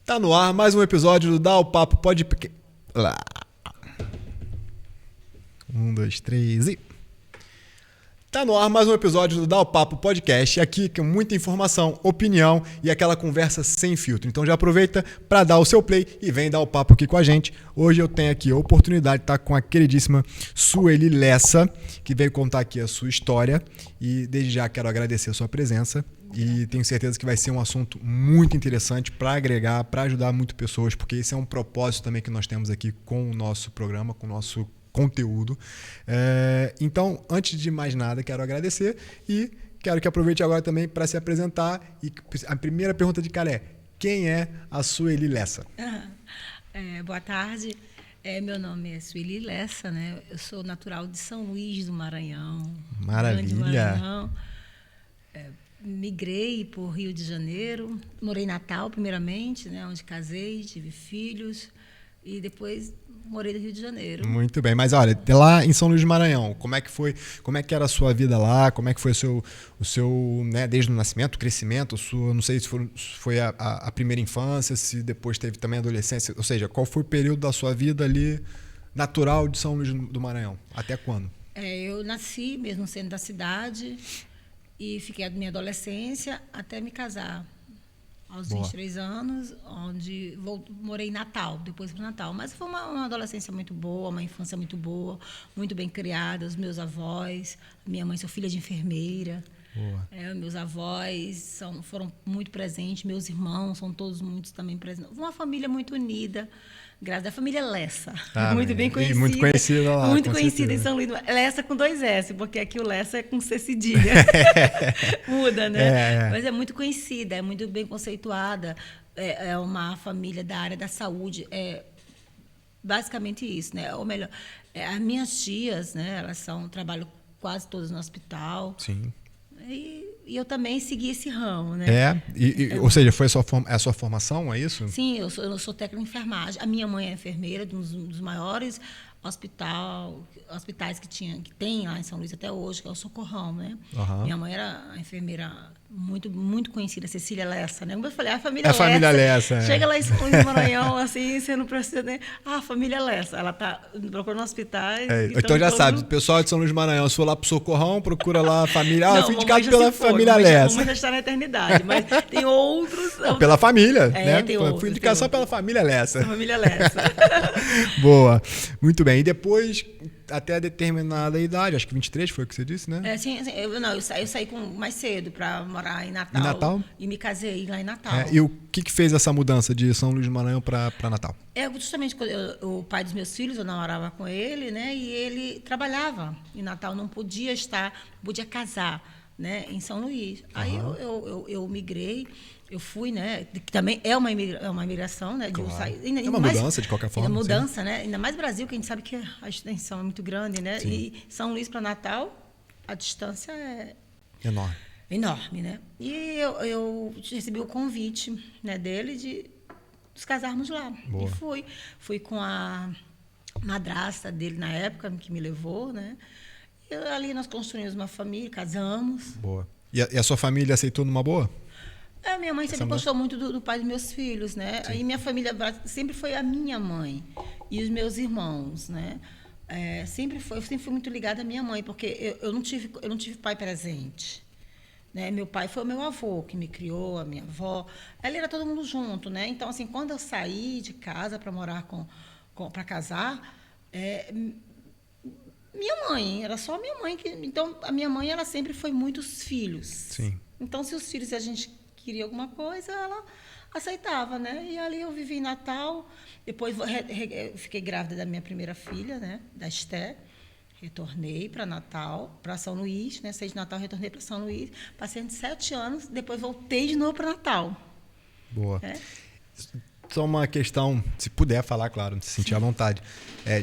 Tá no ar mais um episódio do Dá o Papo Pode... 1, 2, 3 e... Tá no ar mais um episódio do Dá o Papo Podcast, aqui com muita informação, opinião e aquela conversa sem filtro. Então já aproveita para dar o seu play e vem dar o papo aqui com a gente. Hoje eu tenho aqui a oportunidade de estar com a queridíssima Sueli Lessa, que veio contar aqui a sua história. E desde já quero agradecer a sua presença. E tenho certeza que vai ser um assunto muito interessante para agregar, para ajudar muito pessoas, porque esse é um propósito também que nós temos aqui com o nosso programa, com o nosso conteúdo. Então, antes de mais nada, quero agradecer e quero que aproveite agora também para se apresentar. E a primeira pergunta de cara é: quem é a Sueli Lessa? Boa tarde. Meu nome é Sueli Lessa, né? Eu sou natural de São Luís do Maranhão. Maravilha! Maranhão. Migrei por Rio de Janeiro, morei em Natal primeiramente, né, onde casei, tive filhos e depois morei no Rio de Janeiro. Muito bem, mas olha, lá em São Luís do Maranhão, como é que era a sua vida lá, como é que foi o seu né, desde o nascimento, o crescimento, não sei se foi a primeira infância, se depois teve também a adolescência, ou seja, qual foi o período da sua vida ali natural de São Luís do Maranhão, até quando? Eu nasci mesmo no centro da cidade e fiquei a minha adolescência até me casar. Aos 23 anos, onde morei em Natal, depois para Natal. Mas foi uma adolescência muito boa, uma infância muito boa, muito bem criada. Os meus avós, minha mãe, sou filha de enfermeira. Meus avós foram muito presentes, meus irmãos são todos muito também presentes. Uma família muito unida. Graças à família Lessa, muito bem conhecida. Muito conhecida lá. Muito conhecida em São Luís. Lessa com 2 S, porque aqui o Lessa é com C cedilha. Muda, né? Mas é muito conhecida, é muito bem conceituada. É uma família da área da saúde. É basicamente isso, né? Ou melhor, as minhas tias, né? Elas trabalham quase todas no hospital. Sim. E eu também segui esse ramo, né? Ou seja, foi a sua formação, é isso? Sim, eu sou técnica de enfermagem. A minha mãe é enfermeira de um dos maiores hospitais que tem lá em São Luís até hoje, que é o Socorrão, né? Uhum. Minha mãe era a enfermeira muito, muito conhecida, Cecília Lessa, né? Como eu falei, a família Lessa. Chega lá em São Luís do Maranhão, assim, você não precisa nem... a família Lessa, ela tá procurando hospitais... Então já sabe, o pessoal de São Luís do Maranhão, se for lá pro Socorrão, procura lá a família... eu fui indicado pela família Lessa. Mamãe já está na eternidade, mas tem outros... Pela família, né? Tem outros, fui indicação pela família Lessa. Família Lessa. Boa, muito bem. E depois, até a determinada idade, acho que 23 foi o que você disse, né? Sim. Eu saí mais cedo para morar em Natal. Em Natal? E me casei lá em Natal. E o que fez essa mudança de São Luís do Maranhão para Natal? Justamente o pai dos meus filhos, eu namorava com ele, né? E ele trabalhava em Natal, não podia casar, né? Em São Luís. Aí eu migrei. Eu fui, né? Que também é uma imigração, né? Claro. É uma mudança, de qualquer forma. É uma mudança, né? Ainda mais Brasil, que a gente sabe que a extensão é muito grande, né? Sim. E São Luís para Natal, a distância é enorme, né? E eu recebi o convite, né, dele de nos casarmos lá. Boa. E fui com a madrasta dele na época, que me levou, né? E ali nós construímos uma família, casamos. Boa. E a sua família aceitou numa boa? Minha mãe sempre gostou muito do pai dos meus filhos, né? Sim. Aí minha família sempre foi a minha mãe e os meus irmãos, né? Eu sempre fui muito ligada à minha mãe, porque eu não tive pai presente, né? Meu pai foi o meu avô que me criou, a minha avó. Ela era todo mundo junto, né? Então, assim, quando eu saí de casa para morar para casar, minha mãe, era só minha mãe então a minha mãe ela sempre foi muitos filhos. Sim. Então, se os filhos a gente queria alguma coisa, ela aceitava, né? E ali eu vivi em Natal, depois eu fiquei grávida da minha primeira filha, né? Da Esté, retornei para Natal, para São Luís, né? Saí de Natal, retornei para São Luís, passei 7 anos, depois voltei de novo para Natal. Boa. Só uma questão, se puder falar, claro, se sentir à vontade.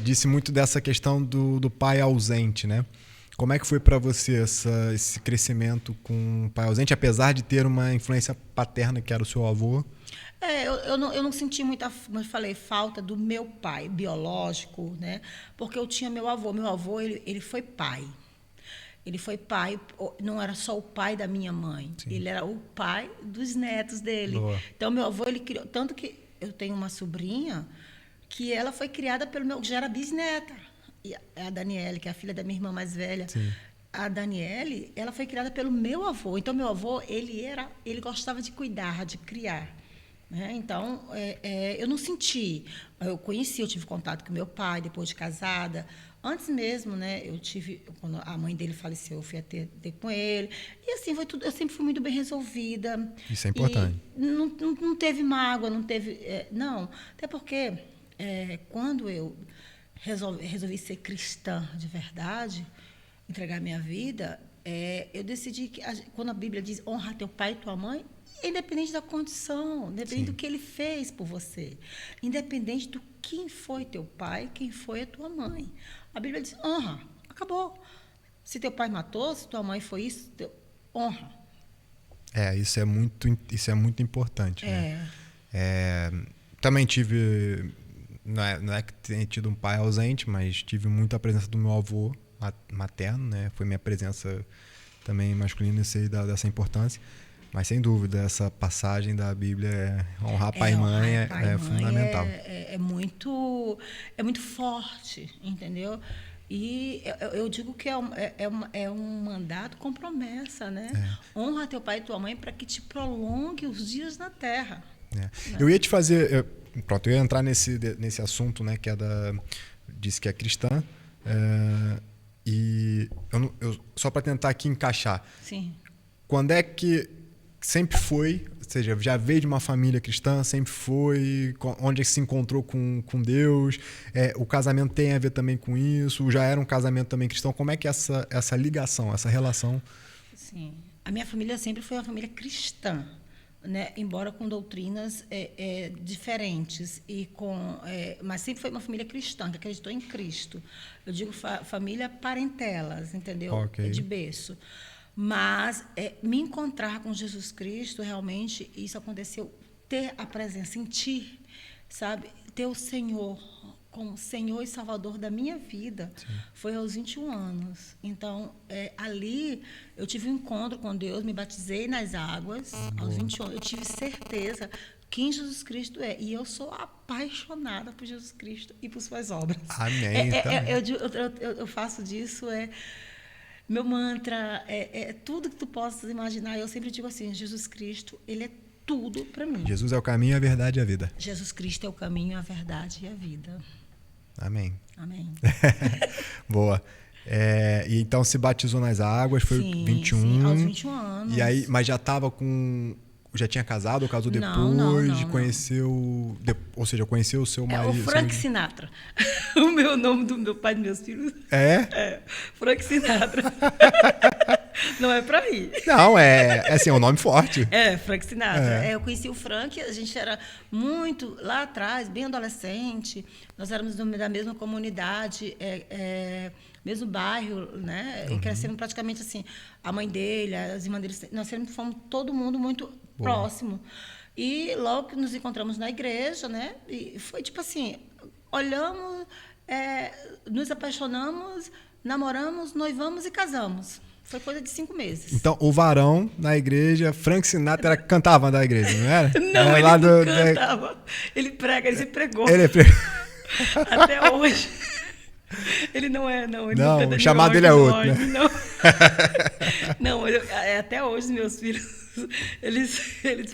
Disse muito dessa questão do pai ausente, né? Como é que foi para você esse crescimento com o pai ausente, apesar de ter uma influência paterna, que era o seu avô? Eu não senti muita, como eu falei, falta do meu pai biológico, né? Porque eu tinha meu avô. Meu avô, ele foi pai. Ele foi pai, não era só o pai da minha mãe. Sim. Ele era o pai dos netos dele. Boa. Então, meu avô, ele criou... Tanto que eu tenho uma sobrinha que ela foi criada pelo meu... Já era bisneta. E a Daniele, que é a filha da minha irmã mais velha. Sim. A Daniele, ela foi criada pelo meu avô. Então, meu avô, ele gostava de cuidar, de criar. Né? Então, eu não senti. Eu tive contato com meu pai, depois de casada. Antes mesmo, né, quando a mãe dele faleceu, eu fui ter com ele. E assim, foi tudo, eu sempre fui muito bem resolvida. Isso é importante. Não teve mágoa, não teve... não, até porque quando eu resolvi ser cristã de verdade, entregar minha vida, eu decidi que, quando a Bíblia diz honra teu pai e tua mãe, independente da condição, independente do que ele fez por você, independente do quem foi teu pai, quem foi a tua mãe. A Bíblia diz honra, acabou. Se teu pai matou, se tua mãe foi isso, honra. Isso é muito importante. Né? Também tive, não é que tenha tido um pai ausente, mas tive muita presença do meu avô materno, né? Foi minha presença também masculina, e sei dessa importância. Mas, sem dúvida, essa passagem da Bíblia, honrar pai e mãe, é fundamental. É muito forte, entendeu? E eu digo que é um mandato com promessa, né? Honra teu pai e tua mãe para que te prolongue os dias na terra. Né? Eu ia te fazer... eu ia entrar nesse assunto, né? Que disse que é cristã. E só para tentar aqui encaixar. Sim. Quando é que sempre foi, ou seja, já veio de uma família cristã, sempre foi, onde é que se encontrou com Deus, o casamento tem a ver também com isso, já era um casamento também cristão, como é que é essa ligação, essa relação? Sim, a minha família sempre foi uma família cristã, né? Embora com doutrinas diferentes, mas sempre foi uma família cristã, que acreditou em Cristo. Eu digo família parentelas, entendeu? Okay. De berço. Mas me encontrar com Jesus Cristo, realmente, isso aconteceu, ter a presença, sentir, sabe? Ter o Senhor como Senhor e Salvador da minha vida. Sim. Foi aos 21 anos. Então, ali, eu tive um encontro com Deus, me batizei nas águas, aos 21 anos. Eu tive certeza quem Jesus Cristo é. E eu sou apaixonada por Jesus Cristo e por suas obras. Amém. Eu faço disso, meu mantra, tudo que tu possas imaginar. Eu sempre digo assim, Jesus Cristo, ele é tudo para mim. Jesus é o caminho, a verdade e a vida. Jesus Cristo é o caminho, a verdade e a vida. Amém. Amém. Boa. E então se batizou nas águas, foi 21. Sim, aos 21 anos. E aí, mas já estava já tinha casado ou casou depois? Não. Conheceu... Ou seja, conheceu o seu marido... É o Frank Sinatra. O nome do meu pai e dos meus filhos. Frank Sinatra. Não é pra ir. Não, assim, é um nome forte. Frank Sinatra. Eu conheci o Frank, a gente era muito... Lá atrás, bem adolescente, nós éramos da mesma comunidade, mesmo bairro, né? E crescemos praticamente assim. A mãe dele, as irmãs dele, nós sempre fomos todo mundo muito próximo. E logo que nos encontramos na igreja, né? E foi tipo assim, olhamos, nos apaixonamos, namoramos, noivamos e casamos. Foi coisa de 5 meses. Então, o varão na igreja, Frank Sinatra, cantava na igreja, não era? Não, ele não cantava. Ele prega, ele se pregou. Ele Até hoje. Ele não não. Ele não canta, o chamado dele é outro, né? Não, até hoje meus filhos, eles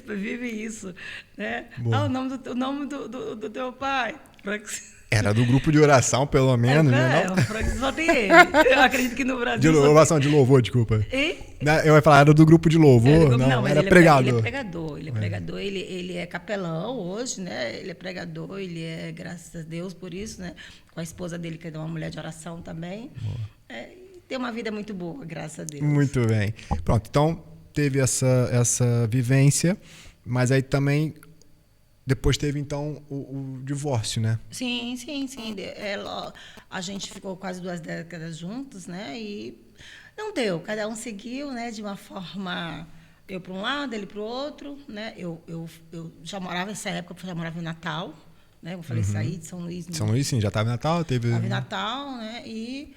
vivem isso, né? O nome do teu pai, Frank Sinatra. Era do grupo de oração, pelo menos, né? O Frank só tem ele. Eu acredito que no Brasil... De oração, de louvor, desculpa. E? Eu ia falar, era do grupo de louvor, não era pregador. Ele é pregador, ele é capelão hoje, né? Ele é pregador, ele graças a Deus por isso, né? Com a esposa dele, que é uma mulher de oração também. Tem uma vida muito boa, graças a Deus. Muito bem. Pronto, então teve essa vivência, mas aí também... Depois teve, então, o divórcio, né? Sim. A gente ficou quase 2 décadas juntos, né? E não deu. Cada um seguiu, né? De uma forma... Eu para um lado, ele para o outro, né? Eu já morava, nessa época, eu já morava em Natal, né? Eu falei, saí de São Luís. São Luís, sim. Já estava em Natal? Estava em Natal, né? E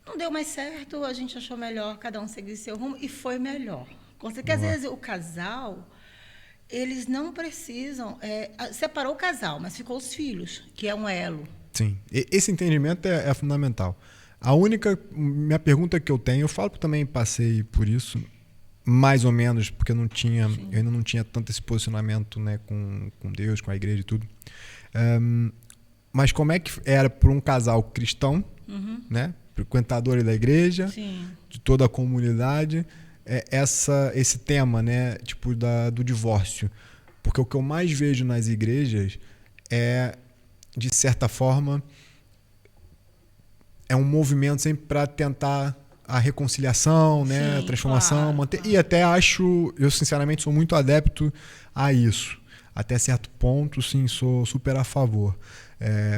não deu mais certo. A gente achou melhor cada um seguir seu rumo. E foi melhor. Porque, às vezes, o casal... eles não precisam... separou o casal, mas ficou os filhos, que é um elo. Sim, esse entendimento é fundamental. Minha pergunta que eu tenho, eu falo que também passei por isso, mais ou menos, porque eu ainda não tinha tanto esse posicionamento, né, com Deus, com a igreja e tudo. Mas como é que era para um casal cristão, né, frequentador da igreja, Sim. de toda a comunidade, esse tema, né, tipo do divórcio? Porque o que eu mais vejo nas igrejas é, de certa forma, é um movimento sempre para tentar a reconciliação, né, a transformação, manter. E até eu sinceramente sou muito adepto a isso. Até certo ponto, sim, sou super a favor.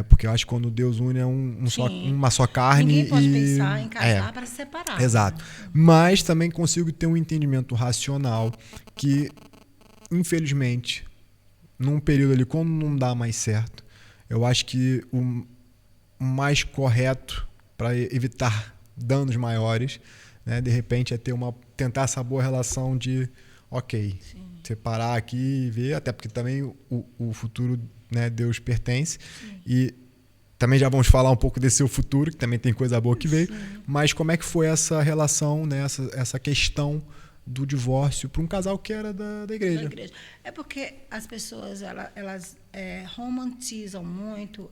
Porque eu acho que quando Deus une uma só carne. Ninguém pode pensar em casar para se separar. Exato. Mas também consigo ter um entendimento racional que, infelizmente, num período ali, quando não dá mais certo, eu acho que o mais correto para evitar danos maiores, né, de repente, é tentar essa boa relação de separar aqui e ver, até porque também o futuro, né, Deus pertence. Sim. E também já vamos falar um pouco desse seu futuro, que também tem coisa boa que veio. Sim. Mas como é que foi essa relação, né, essa questão do divórcio para um casal que era da igreja? É porque as pessoas elas romantizam muito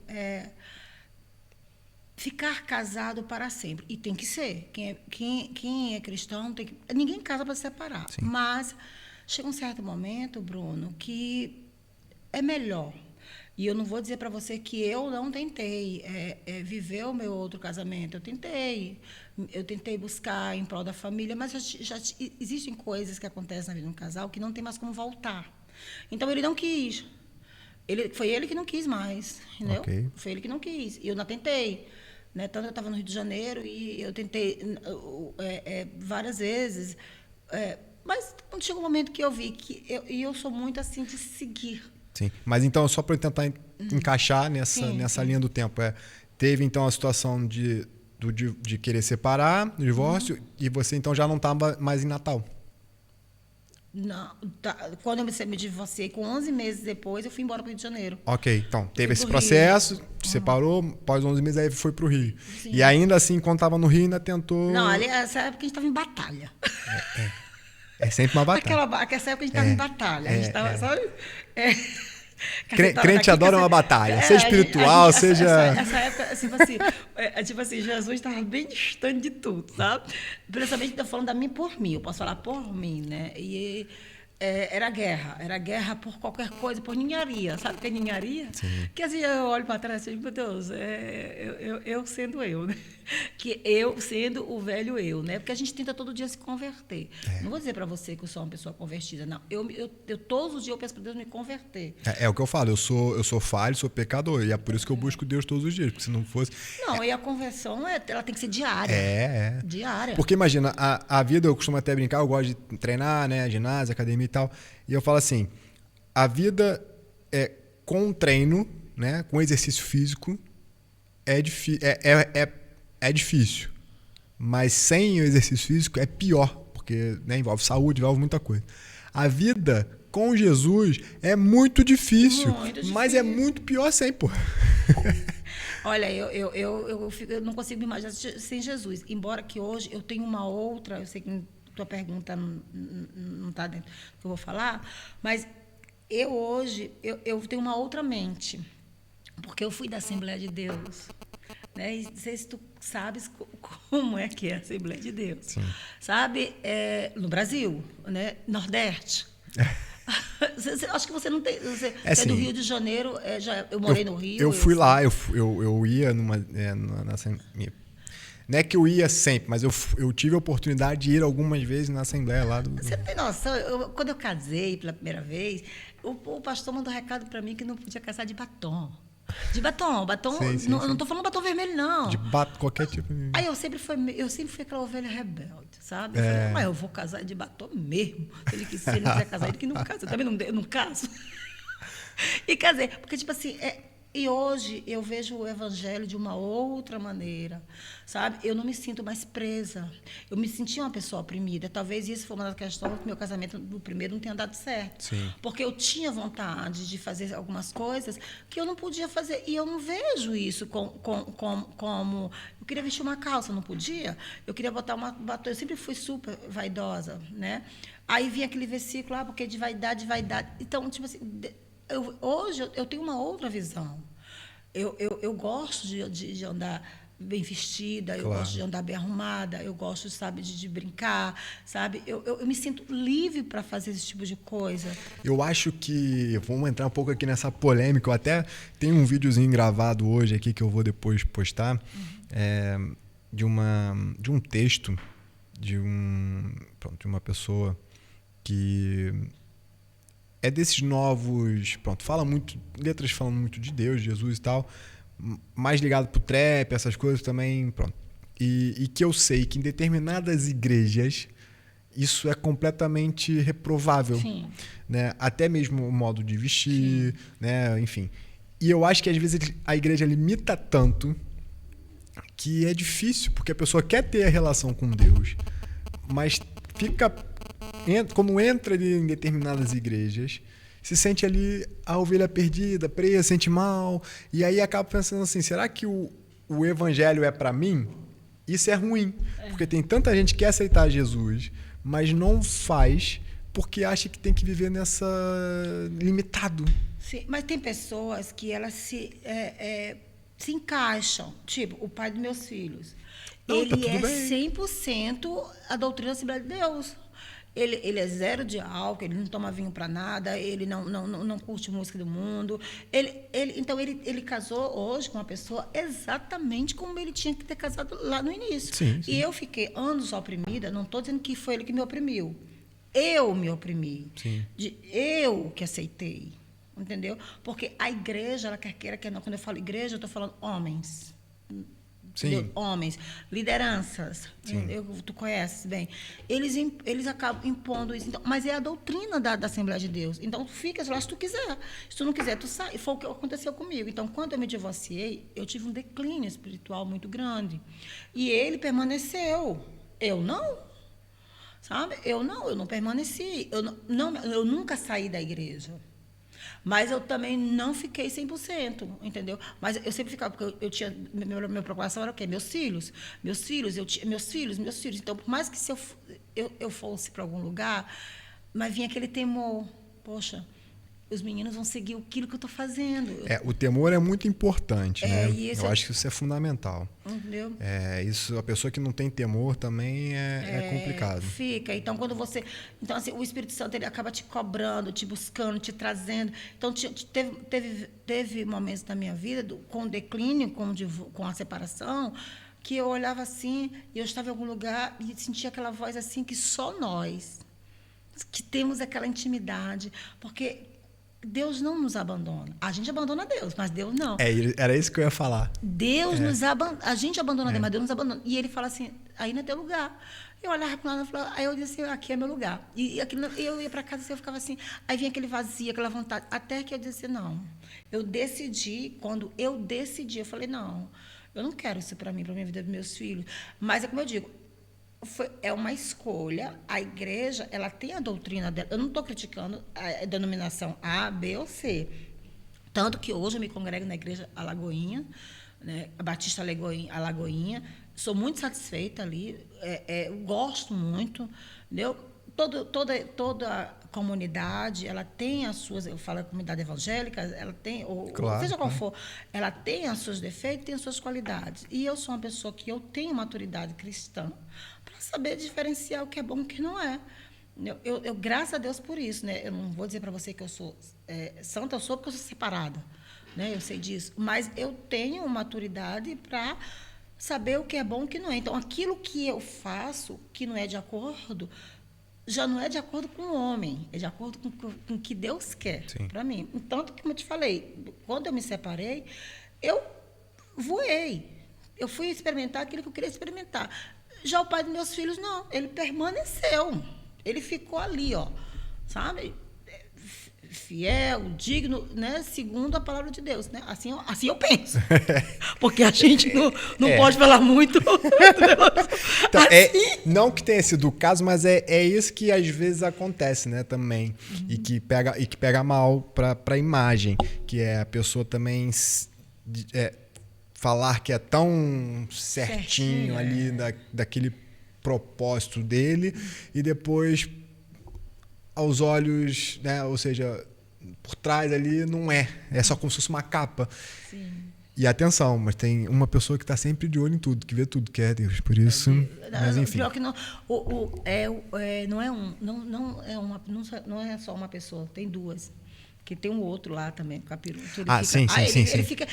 ficar casado para sempre. E tem que ser. Quem é cristão, ninguém casa para se separar. Sim. Mas chega um certo momento, Bruno, que é melhor. E eu não vou dizer para você que eu não tentei viver o meu outro casamento. Eu tentei buscar em prol da família, mas já existem coisas que acontecem na vida de um casal que não tem mais como voltar. Então, ele não quis. Foi ele que não quis mais, entendeu? Okay. Foi ele que não quis. E eu não tentei. Né? Tanto eu estava no Rio de Janeiro e eu tentei várias vezes. Mas quando chegou um momento que eu vi que eu sou muito assim de seguir. Sim, mas então, só para eu tentar encaixar nessa linha do tempo, teve então a situação de querer separar, do divórcio, e você então já não estava mais em Natal? Não, quando eu me divorciei, com 11 meses depois, eu fui embora para o Rio de Janeiro. Ok, então, teve esse processo, separou, após 11 meses, aí foi para o Rio. Sim. E ainda assim, quando estava no Rio, ainda tentou... Não, essa época a gente estava em batalha. É sempre uma batalha. Essa época a gente estava em batalha. A gente estava, sabe? Crente adora uma batalha, seja espiritual, seja... Essa época, tipo assim, Jesus estava bem distante de tudo, sabe? Principalmente estou falando da mim por mim, eu posso falar por mim, né? E era guerra por qualquer coisa, por ninharia, sabe o que é ninharia? Sim. Que assim, eu olho para trás e digo, meu Deus, eu sendo eu, né? Que eu sendo o velho eu, né? Porque a gente tenta todo dia se converter. Não vou dizer para você que eu sou uma pessoa convertida, não. Eu todos os dias eu peço para Deus me converter. É o que eu falo, eu sou falho, sou pecador, e é por isso que eu busco Deus todos os dias, porque se não fosse... Não, e a conversão, ela tem que ser diária. Diária. Porque imagina, a vida, eu costumo até brincar, eu gosto de treinar, né, ginásio, academia e tal, e eu falo assim, a vida com treino, né, com exercício físico, é difícil, mas sem o exercício físico é pior, porque, né, envolve saúde, envolve muita coisa. A vida com Jesus é muito difícil, mas é muito pior sem, pô. Olha, eu não consigo me imaginar sem Jesus, embora que hoje eu tenho uma outra, eu sei que tua pergunta não está dentro do que eu vou falar, mas hoje eu tenho uma outra mente, porque eu fui da Assembleia de Deus, né? E não sei se tu sabes como é que é a Assembleia de Deus. Sim. Sabe? No Brasil, né? Nordeste. Acho que você não tem. Você é do Rio de Janeiro, eu morei no Rio. Eu fui lá, eu ia nessa. Não é que eu ia sempre, mas eu tive a oportunidade de ir algumas vezes na Assembleia lá do... Você não tem noção, quando eu casei pela primeira vez, o pastor mandou recado para mim que não podia casar de batom. De batom. Sim. Não estou falando batom vermelho, não. De qualquer tipo de... Aí eu sempre fui aquela ovelha rebelde, sabe? Eu falei, mas eu vou casar de batom mesmo. Se ele não quiser casar, ele que não casa. Eu também não caso. E casei. Porque, tipo assim, E hoje eu vejo o evangelho de uma outra maneira, sabe? Eu não me sinto mais presa. Eu me sentia uma pessoa oprimida. Talvez isso foi uma das questões que meu casamento no primeiro não tenha dado certo. Sim. Porque eu tinha vontade de fazer algumas coisas que eu não podia fazer. E eu não vejo isso como... Eu queria vestir uma calça, não podia. Eu queria botar uma batom. Eu sempre fui super vaidosa, né? Aí vinha aquele versículo, porque de vaidade, vaidade. Então, tipo assim... Hoje eu tenho uma outra visão. Eu gosto de andar bem vestida, eu gosto de andar bem arrumada, eu gosto, sabe, de brincar, sabe? Eu me sinto livre para fazer esse tipo de coisa. Eu acho que... Vamos entrar um pouco aqui nessa polêmica. Eu até tenho um videozinho gravado hoje aqui que eu vou depois postar, de um texto de uma pessoa que... É desses novos... Fala muito... Letras falam muito de Deus, de Jesus e tal. Mais ligado pro trap, essas coisas também. E que eu sei que em determinadas igrejas isso é completamente reprovável. Sim. Né? Até mesmo o modo de vestir, né? Enfim. E eu acho que às vezes a igreja limita tanto que é difícil, porque a pessoa quer ter a relação com Deus, mas fica... Quando entra ali em determinadas igrejas, se sente ali a ovelha perdida, presa, sente mal, e aí acaba pensando assim, será que o evangelho é para mim? Isso é ruim, porque tem tanta gente que quer aceitar Jesus, mas não faz porque acha que tem que viver nessa... limitado. Sim, mas tem pessoas que elas se encaixam, tipo o pai dos meus filhos. Não, ele tá tudo bem. 100% a doutrina da Assembleia de Deus. Ele é zero de álcool, ele não toma vinho para nada, ele não curte música do mundo. Então, ele casou hoje com uma pessoa exatamente como ele tinha que ter casado lá no início. Sim. E eu fiquei anos oprimida, não estou dizendo que foi ele que me oprimiu. Eu me oprimi. Sim. Eu que aceitei. Entendeu? Porque a igreja, ela quer queira, quer não. Quando eu falo igreja, eu estou falando homens. Sim. Homens, lideranças, tu conheces bem, eles acabam impondo isso, então, mas é a doutrina da Assembleia de Deus, então tu ficas lá se tu quiser, se tu não quiser tu sai, foi o que aconteceu comigo. Então quando eu me divorciei, eu tive um declínio espiritual muito grande, e ele permaneceu, eu não, sabe, eu não permaneci, eu nunca saí da igreja. Mas eu também não fiquei 100%, entendeu? Mas eu sempre ficava, porque eu tinha... Minha preocupação era o quê? Meus filhos. Meus filhos. Então, por mais que se eu fosse para algum lugar, mas vinha aquele temor. Poxa, os meninos vão seguir aquilo que eu estou fazendo. O temor é muito importante, né? Eu acho que isso é fundamental. Entendeu? Isso, a pessoa que não tem temor também é complicado. Fica. Então, quando você... Então, assim, o Espírito Santo, ele acaba te cobrando, te buscando, te trazendo. Então, teve momentos da minha vida, com o declínio, com a separação, que eu olhava assim, e eu estava em algum lugar e sentia aquela voz assim, que só nós que temos aquela intimidade. Porque... Deus não nos abandona. A gente abandona Deus, mas Deus não. Era isso que eu ia falar. Deus nos abandona. A gente abandona Deus, mas Deus nos abandona. E ele fala assim, aí não é teu lugar. Eu olhava para lá, aí eu disse, aqui é meu lugar. E eu ia para casa e eu ficava assim. Aí vinha aquele vazio, aquela vontade. Até que eu disse, não. Eu decidi, eu falei, não, eu não quero isso para mim, para minha vida, para meus filhos. Mas é como eu digo, é uma escolha. A igreja, ela tem a doutrina dela. Eu não estou criticando a denominação A, B ou C. Tanto que hoje eu me congrego na igreja Alagoinha, né, a Batista Alagoinha. Sou muito satisfeita ali. Gosto muito. Entendeu? Toda a comunidade, ela tem as suas... Eu falo a comunidade evangélica, ela tem... seja qual for, ela tem os seus defeitos, tem as suas qualidades. E eu sou uma pessoa que eu tenho maturidade cristã para saber diferenciar o que é bom e o que não é. Eu graças a Deus por isso, né? Eu não vou dizer para você que eu sou santa, eu sou porque eu sou separada, né? Eu sei disso. Mas eu tenho maturidade para saber o que é bom e o que não é. Então, aquilo que eu faço, que não é de acordo, já não é de acordo com o homem, é de acordo com o que Deus quer para mim. Tanto que, como eu te falei, quando eu me separei, eu voei. Eu fui experimentar aquilo que eu queria experimentar. Já o pai dos meus filhos, não. Ele permaneceu. Ele ficou ali, ó, sabe? fiel, digno, né? Segundo a palavra de Deus, né? Assim eu penso. Porque a gente não pode falar muito. Então, não que tenha sido o caso, mas é isso que às vezes acontece, né, também. E que pega mal para a imagem, que é a pessoa também falar que é tão certinho ali daquele propósito dele e depois aos olhos, né, ou seja, por trás ali não é só como se fosse uma capa. Sim. E atenção, mas tem uma pessoa que está sempre de olho em tudo, que vê tudo, que é Deus. Por isso, mas enfim. Pior que não, não é só uma pessoa, tem duas. Que tem um outro lá também, o Capiroto. Sim. Ele fica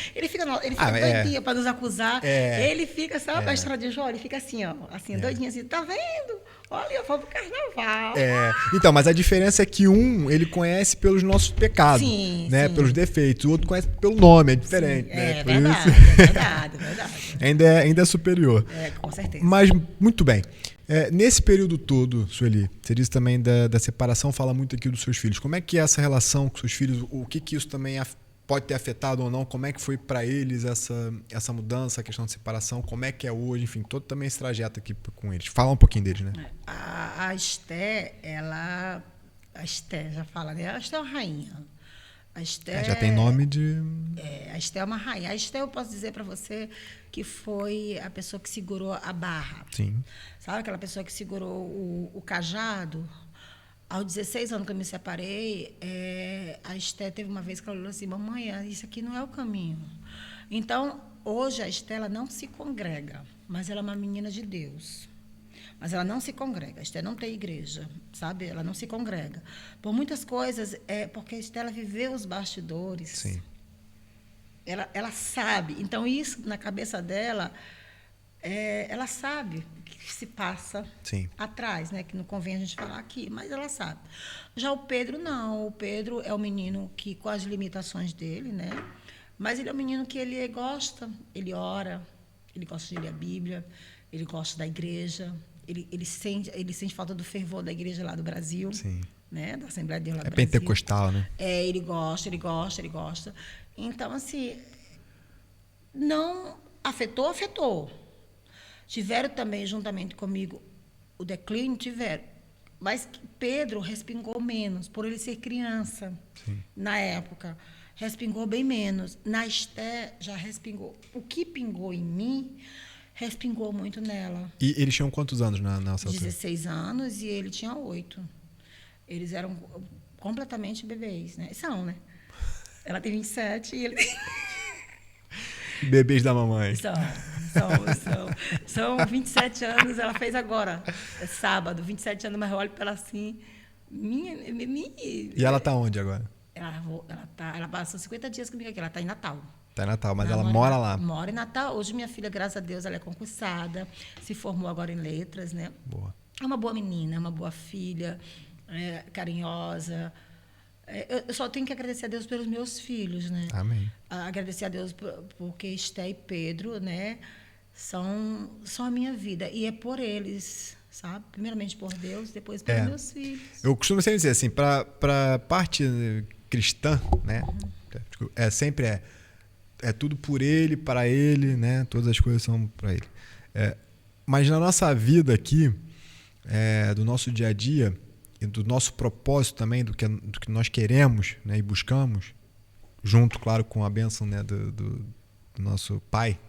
doidinho para nos acusar. Ele fica, sabe, a história de Jó? Ele fica assim, ó, doidinho assim, tá vendo? Olha, eu vou pro carnaval. Então, mas a diferença é que ele conhece pelos nossos pecados, né? Sim. Pelos defeitos. O outro conhece pelo nome, é diferente. Né? É verdade. Ainda é superior. Com certeza. Mas, muito bem. Nesse período todo, Sueli, você disse também da separação, fala muito aqui dos seus filhos. Como é que é essa relação com seus filhos? O que isso também pode ter afetado ou não? Como é que foi para eles essa mudança, a questão de separação? Como é que é hoje? Enfim, todo também esse trajeto aqui com eles. Fala um pouquinho deles, né? A Esté, a Esté já fala, né? A Esté é uma rainha. A Esté, já tem nome de... a Esté é uma rainha. A Esté, eu posso dizer para você que foi a pessoa que segurou a barra. Sim. Sabe aquela pessoa que segurou o cajado? Aos 16 anos que eu me separei, a Esté teve uma vez que ela falou assim, mamãe, isso aqui não é o caminho. Então, hoje a Esté ela não se congrega, mas ela é uma menina de Deus. Mas ela não se congrega. A Esté não tem igreja, sabe? Ela não se congrega. Por muitas coisas, porque a Esté ela viveu os bastidores. Sim. Ela sabe. Então, isso na cabeça dela, ela sabe o que se passa atrás, né? Que não convém a gente falar aqui, mas ela sabe. Já o Pedro, não. O Pedro é um menino que, com as limitações dele, né? Mas ele é um menino que ele gosta, ele ora, ele gosta de ler a Bíblia, ele gosta da igreja. Ele sente falta do fervor da igreja lá do Brasil. Sim. Né? Da Assembleia de Deus lá do É Brasil. pentecostal, né? Ele gosta. Então, assim, não afetou. Tiveram também, juntamente comigo, o declínio, tiveram. Mas Pedro respingou menos, por ele ser criança. Sim. Na época. Respingou bem menos. Na Esté já respingou. O que pingou em mim... respingou muito nela. E eles tinham quantos anos nessa altura? 16 anos e ele tinha 8. Eles eram completamente bebês, né? São, né? Ela tem 27 e ele tem... Bebês da mamãe. São 27 anos, ela fez agora, sábado, 27 anos, mas eu olho para ela assim... E ela está onde agora? Ela passou 50 dias comigo aqui, ela está em Natal. Está em Natal, mas ela mora lá. Mora em Natal. Hoje, minha filha, graças a Deus, ela é concursada, se formou agora em letras, né? Boa. É uma boa menina, é uma boa filha, carinhosa. Eu só tenho que agradecer a Deus pelos meus filhos, né? Amém. Agradecer a Deus porque Esté e Pedro, né, são a minha vida. E é por eles, sabe? Primeiramente por Deus, depois pelos meus filhos. Eu costumo sempre dizer assim, para parte cristã, né? Sempre é tudo por ele, para ele, né? Todas as coisas são para ele. Mas na nossa vida aqui, do nosso dia a dia, e do nosso propósito também, do que nós queremos, né? E buscamos, junto, claro, com a bênção, né? do nosso Pai,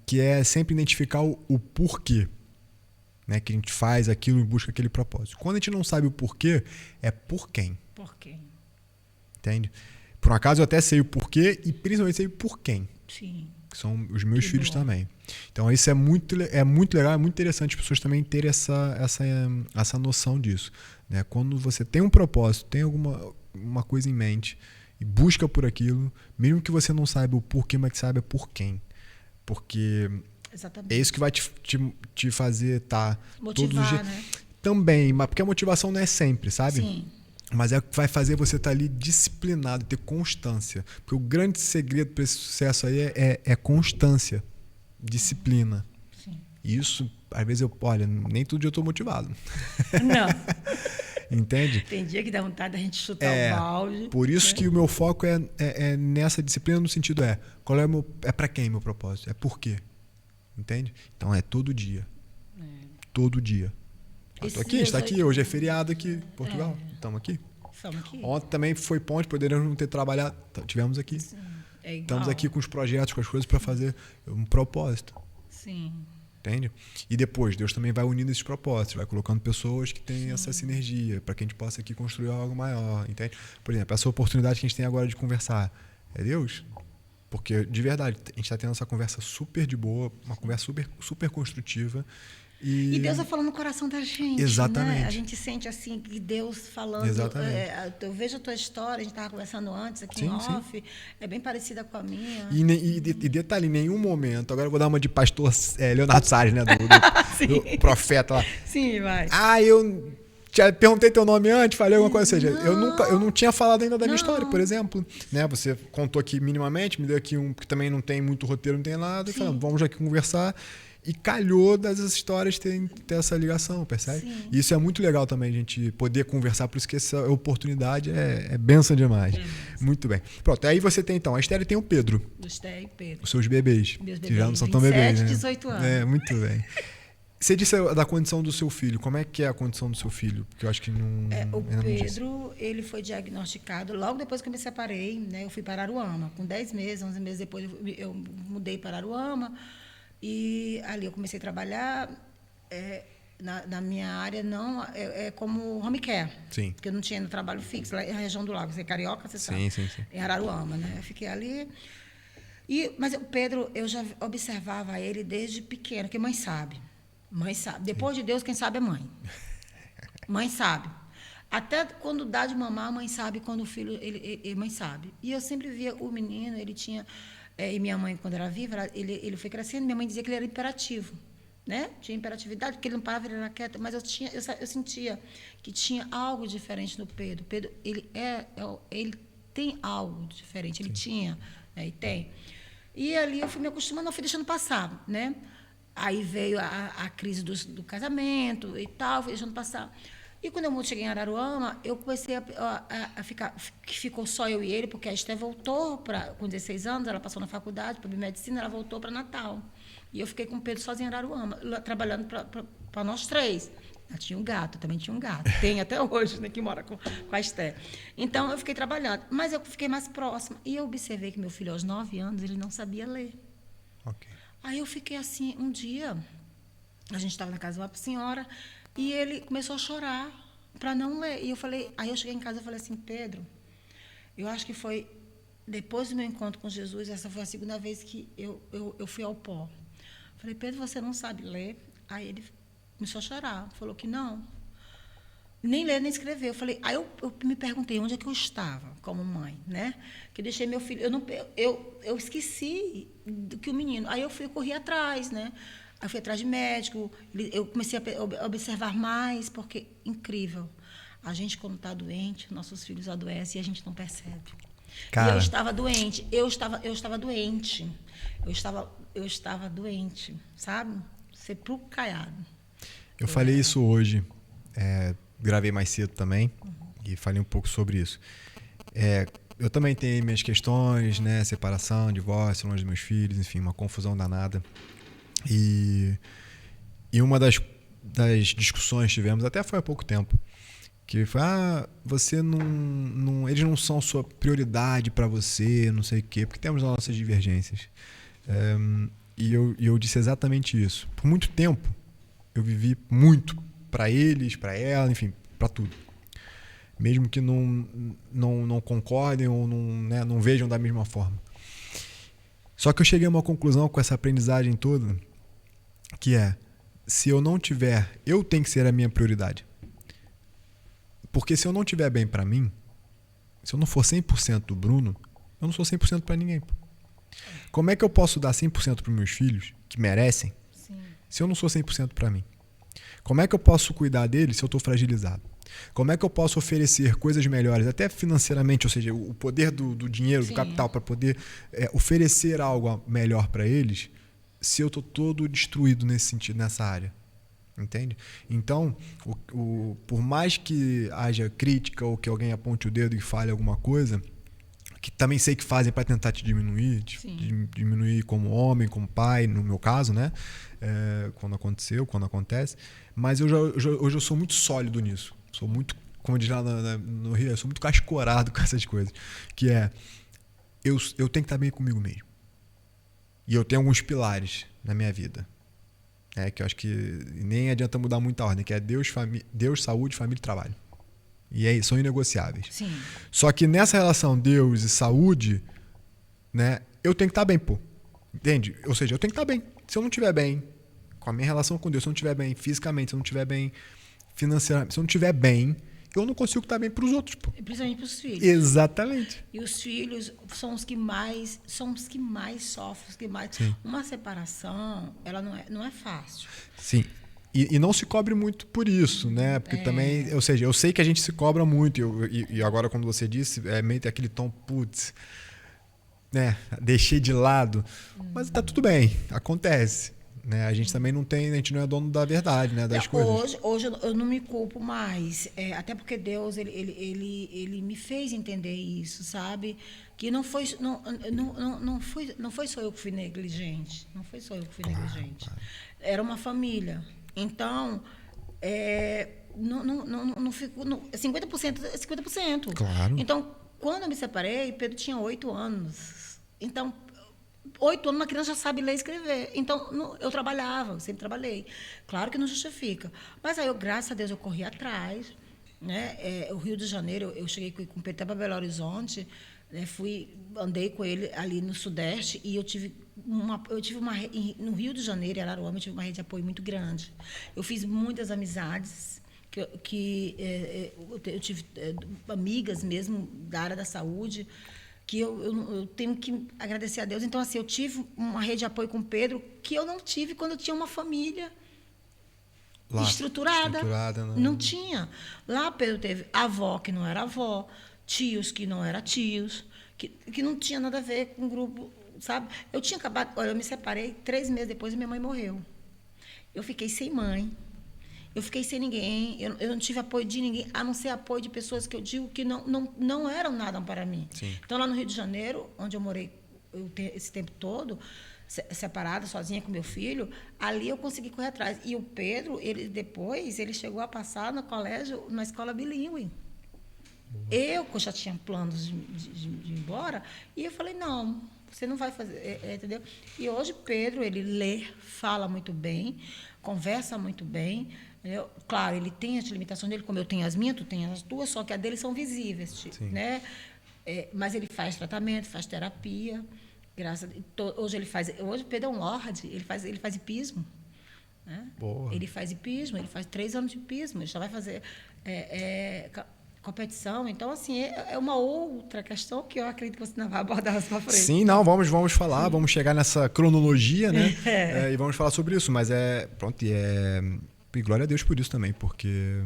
que é sempre identificar o porquê, né? Que a gente faz aquilo e busca aquele propósito. Quando a gente não sabe o porquê, é por quem. Por quem? Entende? Por um acaso eu até sei o porquê e principalmente sei por quem. Sim. Que são os meus filhos também. Então isso é muito legal, é muito interessante as pessoas também terem essa noção disso. Né? Quando você tem um propósito, tem uma coisa em mente e busca por aquilo, mesmo que você não saiba o porquê, mas que saiba por quem. Porque exatamente. É isso que vai te fazer estar motivar, todos os dias. Né? Também, mas porque a motivação não é sempre, sabe? Sim. Mas é o que vai fazer você estar ali disciplinado, ter constância. Porque o grande segredo para esse sucesso aí é constância, disciplina. Sim. Isso, às vezes, nem todo dia eu estou motivado. Não. Entende? Tem dia que dá vontade da gente chutar o balde. Por isso que o meu foco é nessa disciplina, no sentido qual é para quem meu propósito? É por quê? Entende? Então é todo dia. Todo dia. Estou aqui, a gente está aqui, hoje é feriado aqui em Portugal. Estamos aqui. Estamos aqui. Ontem também foi ponte, poderíamos não ter trabalhado. Tivemos aqui. Sim, estamos aqui com os projetos, com as coisas para fazer um propósito. Sim. Entende? E depois, Deus também vai unindo esses propósitos, vai colocando pessoas que têm essa sinergia, para que a gente possa aqui construir algo maior, entende? Por exemplo, essa oportunidade que a gente tem agora de conversar, é Deus? Porque, de verdade, a gente está tendo essa conversa super de boa, uma conversa super, super construtiva. E Deus está falando no coração da gente. Exatamente. Né? A gente sente assim que Deus falando. Exatamente. Eu vejo a tua história, a gente estava conversando antes aqui em off, é bem parecida com a minha. E detalhe, em nenhum momento, agora eu vou dar uma de pastor Leonardo Salles, né? Do profeta lá. Sim, vai. Eu perguntei teu nome antes, falei alguma coisa, ou seja, eu não tinha falado ainda da minha história, por exemplo. Né? Você contou aqui minimamente, me deu aqui que também não tem muito roteiro, não tem nada, e falando, vamos aqui conversar. E calhou das histórias ter essa ligação, percebe? Sim. E isso é muito legal também, a gente poder conversar, por isso que essa oportunidade é benção demais. Muito bem. Pronto, aí você tem então, a Esther tem o Pedro. Esther e Pedro. Os seus bebês. Meus Que bebês, já não são 27, tão bebês, né? 18 anos. Muito bem. Você disse da condição do seu filho. Como é que é a condição do seu filho? Porque eu acho que não... O Pedro, ele foi diagnosticado logo depois que eu me separei, né? Eu fui para Aruama. Com 10 meses, 11 meses depois, eu mudei para Aruama. E ali eu comecei a trabalhar na minha área, não como home care. Sim. Porque eu não tinha trabalho fixo. Lá na região do Lago, você é carioca, você sabe. Sim. Em Araruama, né? Eu fiquei ali. Mas o Pedro, eu já observava ele desde pequeno, porque mãe sabe. Mãe sabe. Depois de Deus, quem sabe é mãe. Mãe sabe. Até quando dá de mamar, a mãe sabe. Quando o filho, mãe sabe. E eu sempre via o menino, ele tinha... e minha mãe, quando era viva, ele foi crescendo, minha mãe dizia que ele era imperativo, né? Tinha imperatividade, porque ele não parava, ele era quieto, mas eu sentia que tinha algo diferente no Pedro. Pedro, ele tem algo diferente, ele tinha, né? E tem. E ali eu fui me acostumando, não fui deixando passar, né? Aí veio a crise do casamento e tal, fui deixando passar. E quando eu cheguei em Araruama, eu comecei a ficar... Ficou só eu e ele, porque a Esther voltou com 16 anos, ela passou na faculdade para biomedicina, ela voltou para Natal. E eu fiquei com o Pedro sozinho em Araruama, trabalhando para nós três. Ela tinha um gato, também tinha um gato. Tem até hoje, né, que mora com a Esther. Então, eu fiquei trabalhando. Mas eu fiquei mais próxima. E eu observei que meu filho, aos 9 anos, ele não sabia ler. Okay. Aí eu fiquei assim, um dia, a gente estava na casa de uma senhora... E ele começou a chorar para não ler. E aí eu cheguei em casa e falei assim, Pedro, eu acho que foi depois do meu encontro com Jesus, essa foi a segunda vez que eu fui ao pó. Falei, Pedro, você não sabe ler? Aí ele começou a chorar, falou que não. Nem ler, nem escrever. Aí eu me perguntei onde é que eu estava como mãe, né? Que eu deixei meu filho... Eu esqueci do que o menino... Aí eu corri atrás, né? Aí eu fui atrás de médico, eu comecei a observar mais, porque, incrível, a gente, quando está doente, nossos filhos adoecem e a gente não percebe. Cara. E eu estava doente, eu estava doente, sabe? Sepulcaiado. Eu falei isso hoje, gravei mais cedo também, e falei um pouco sobre isso. Eu também tenho minhas questões, né? Separação, divórcio, longe dos meus filhos, enfim, uma confusão danada. E uma das discussões que tivemos, até foi há pouco tempo, que foi, você não eles não são sua prioridade para você, não sei o quê, porque temos as nossas divergências. E eu disse exatamente isso. Por muito tempo, eu vivi muito para eles, para ela, enfim, para tudo. Mesmo que não concordem ou não vejam da mesma forma. Só que eu cheguei a uma conclusão com essa aprendizagem toda, que se eu não tiver, eu tenho que ser a minha prioridade. Porque se eu não tiver bem para mim, se eu não for 100% do Bruno, eu não sou 100% para ninguém. Como é que eu posso dar 100% para os meus filhos, que merecem, se eu não sou 100% para mim? Como é que eu posso cuidar deles se eu estou fragilizado? Como é que eu posso oferecer coisas melhores, até financeiramente, ou seja, o poder do dinheiro, do capital, para poder oferecer algo melhor para eles, se eu estou todo destruído nesse sentido, nessa área? Entende? Então, por mais que haja crítica ou que alguém aponte o dedo e fale alguma coisa, que também sei que fazem para tentar te diminuir, diminuir como homem, como pai, no meu caso, né? Quando acontece. Mas hoje eu sou muito sólido nisso. Sou muito, como diz lá no Rio, eu sou muito cascorado com essas coisas. Que eu tenho que estar bem comigo mesmo. E eu tenho alguns pilares na minha vida. Que eu acho que nem adianta mudar muito a ordem, que é Deus, saúde, família e trabalho. E aí, são inegociáveis. Sim. Só que nessa relação Deus e saúde, né, eu tenho que estar bem, pô. Entende? Ou seja, eu tenho que estar bem. Se eu não estiver bem com a minha relação com Deus, se eu não estiver bem fisicamente, se eu não estiver bem financeiramente, se eu não estiver bem, eu não consigo estar bem para os outros, pô. Principalmente para os filhos. Exatamente. E os filhos são os que mais sofrem, os que mais. Sim. Uma separação, ela não é fácil. Sim. E não se cobre muito por isso, né? Porque também, ou seja, eu sei que a gente se cobra muito. E agora, como você disse, meio tem aquele tom, putz, né? Deixei de lado. Mas tá tudo bem, acontece. Né? A gente também a gente não é dono da verdade, né? Das coisas. Hoje eu não me culpo mais. Até porque Deus, ele me fez entender isso, sabe? Que não foi só eu que fui negligente. Não foi só eu que fui negligente. Claro. Era uma família. Então, não fico. 50% é 50%. Claro. Então, quando eu me separei, Pedro tinha 8 anos. Então, 8 anos, uma criança já sabe ler e escrever. Então, eu trabalhava, eu sempre trabalhei. Claro que não justifica. Mas aí, graças a Deus, eu corri atrás. Né? O Rio de Janeiro, eu cheguei com o Pedro até para Belo Horizonte. Né? Andei com ele ali no Sudeste e eu tive uma no Rio de Janeiro, em Araruama, eu tive uma rede de apoio muito grande. Eu fiz muitas amizades, eu tive amigas mesmo da área da saúde, que eu tenho que agradecer a Deus. Então, assim, eu tive uma rede de apoio com o Pedro que eu não tive quando eu tinha uma família lá, estruturada. Não tinha. Lá, Pedro teve avó que não era avó, tios que não eram tios, que não tinha nada a ver com o grupo, sabe? Eu tinha acabado... Olha, eu me separei 3 meses depois e minha mãe morreu. Eu fiquei sem mãe. Eu fiquei sem ninguém, eu não tive apoio de ninguém, a não ser apoio de pessoas que eu digo que não eram nada para mim. Sim. Então, lá no Rio de Janeiro, onde eu morei esse tempo todo, separada, sozinha com meu filho, ali eu consegui correr atrás. E o Pedro, depois, ele chegou a passar no colégio, na escola bilíngue. Eu já tinha planos de ir embora, e eu falei, não, você não vai fazer, entendeu? E hoje Pedro, ele lê, fala muito bem, conversa muito bem. Claro, ele tem as limitações dele, como eu tenho as minhas, tu tem as tuas, só que as dele são visíveis, né? Mas ele faz tratamento, faz terapia. Hoje o Pedro é um lorde, ele faz hipismo. Né? Ele faz hipismo, ele faz 3 anos de hipismo, ele já vai fazer competição. Então, assim, é uma outra questão que eu acredito que você não vai abordar mais para frente. Sim, não, vamos falar, vamos chegar nessa cronologia, né? E vamos falar sobre isso, mas pronto, e glória a Deus por isso também, porque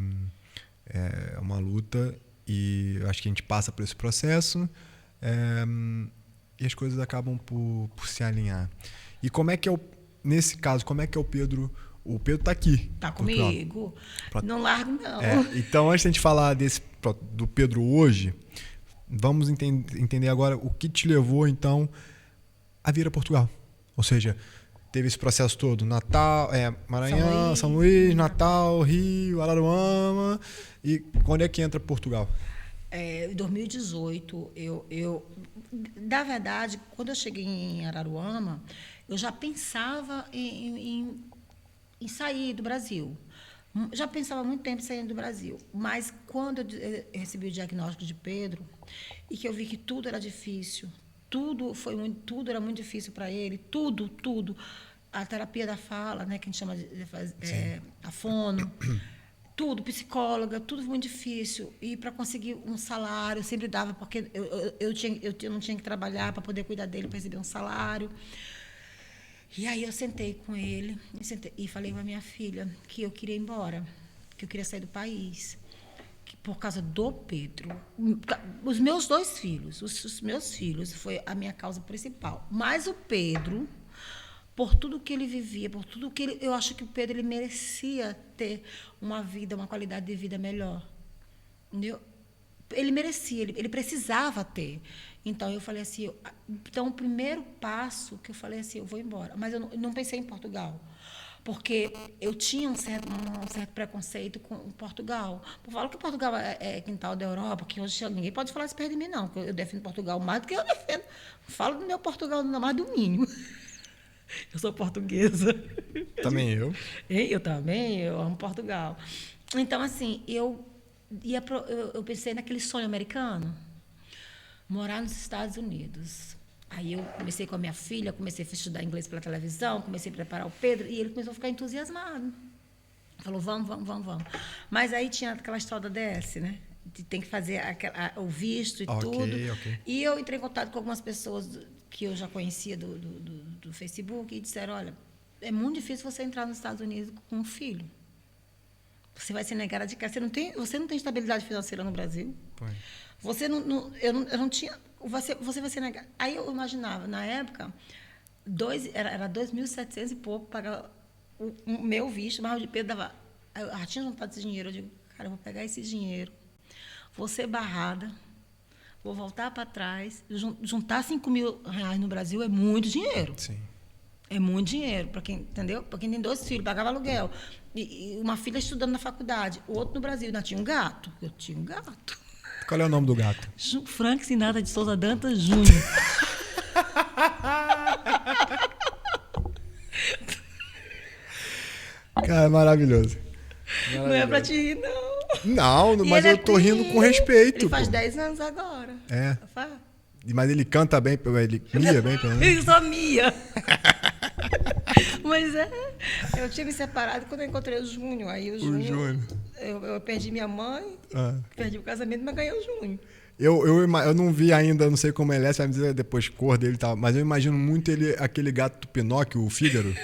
é uma luta e eu acho que a gente passa por esse processo e as coisas acabam por se alinhar. E como é que nesse caso, como é que é o Pedro? O Pedro está aqui. Está comigo. Pronto. Não largo, não. Então, antes de a gente falar do Pedro hoje, vamos entender agora o que te levou, então, a vir a Portugal. Ou seja, teve esse processo todo, Natal, Maranhão, São Luís, Natal, Rio, Araruama. E quando é que entra Portugal? Em 2018, na verdade, quando eu cheguei em Araruama, eu já pensava em sair do Brasil. Já pensava há muito tempo em sair do Brasil. Mas quando eu recebi o diagnóstico de Pedro e que eu vi que tudo era difícil, tudo era muito difícil para ele, tudo. A terapia da fala, né, que a gente chama a fono, tudo, psicóloga, tudo muito difícil. E para conseguir um salário, eu sempre dava, porque eu não tinha que trabalhar para poder cuidar dele, para receber um salário. E aí eu sentei com ele e falei para minha filha que eu queria ir embora, que eu queria sair do país. Por causa do Pedro. Os meus 2 filhos, os meus filhos, foi a minha causa principal. Mas o Pedro, por tudo que ele vivia, por tudo que ele... Eu acho que o Pedro ele merecia ter uma vida, uma qualidade de vida melhor. Entendeu? Ele merecia, ele precisava ter. Então, eu falei assim... Então, o primeiro passo que eu falei assim, eu vou embora. Mas eu não pensei em Portugal. Porque eu tinha um certo preconceito com Portugal. Eu falo que Portugal é quintal da Europa, que hoje ninguém pode falar isso perto de mim, não. Eu defendo Portugal mais do que eu defendo. Falo do meu Portugal mais do mínimo. Eu sou portuguesa. Também eu. Eu também, eu amo Portugal. Então, assim, eu pensei naquele sonho americano, morar nos Estados Unidos. Aí eu comecei com a minha filha, comecei a estudar inglês pela televisão, comecei a preparar o Pedro, e ele começou a ficar entusiasmado. Falou, vamos. Mas aí tinha aquela história da DS, né? Tem que fazer o visto e tudo. Okay. E eu entrei em contato com algumas pessoas que eu já conhecia do Facebook e disseram, olha, é muito difícil você entrar nos Estados Unidos com um filho. Você vai ser negada de casa. Você não tem estabilidade financeira no Brasil. Foi. Eu não tinha... Você vai ser negada. Aí eu imaginava, na época, era 2.700 e pouco pagar o meu visto, mas o de Pedro dava... Eu já tinha juntado esse dinheiro. Eu digo, cara, eu vou pegar esse dinheiro, vou ser barrada, vou voltar para trás. Juntar 5 mil reais no Brasil é muito dinheiro. Sim. É muito dinheiro, para quem, entendeu? Para quem tem 2 filhos, pagava aluguel. E uma filha estudando na faculdade, o outro no Brasil. Ainda tinha um gato. Eu tinha um gato. Qual é o nome do gato? Frank Sinatra de Souza Dantas Júnior. Cara, maravilhoso. Não é pra te rir, não. Não, mas eu tô rindo com respeito. Ele faz 10 anos agora. É. Mas ele canta bem, ele mia bem, pelo menos. Ele só mia. Mas eu tinha me separado quando eu encontrei o Júnior. Aí o Júnior. Eu perdi minha mãe, perdi o casamento, mas ganhei o Júnior. Eu não vi ainda, não sei como ele é, você vai me dizer depois cor dele e tal, mas eu imagino muito ele, aquele gato do Pinóquio, o Fígaro.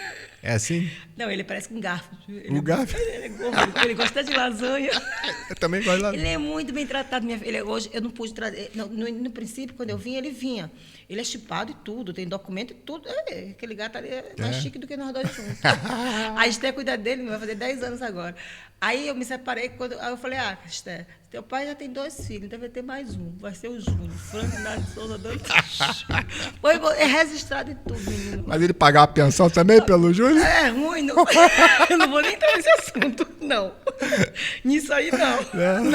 É assim? Não, ele parece com um garfo. O garfo? Ele é gordo, ele gosta de lasanha. Eu também gosto de lasanha. Ele é muito bem tratado, minha filha. Hoje eu não pude trazer. No princípio, quando eu vim, ele vinha. Ele é chipado e tudo, tem documento e tudo. Aquele gato ali é mais chique do que nós dois juntos. A Esté cuida dele, vai fazer 10 anos agora. Aí eu me separei, aí eu falei, Esté, teu pai já tem 2 filhos, deve ter mais um. Vai ser o Júnior, Frank Sinatra de Souza Dantas. É registrado e tudo, menino. Mas ele pagava a pensão também pelo Júnior? É ruim, não. Eu não vou nem entrar nesse assunto, não. Nisso aí, não. Não.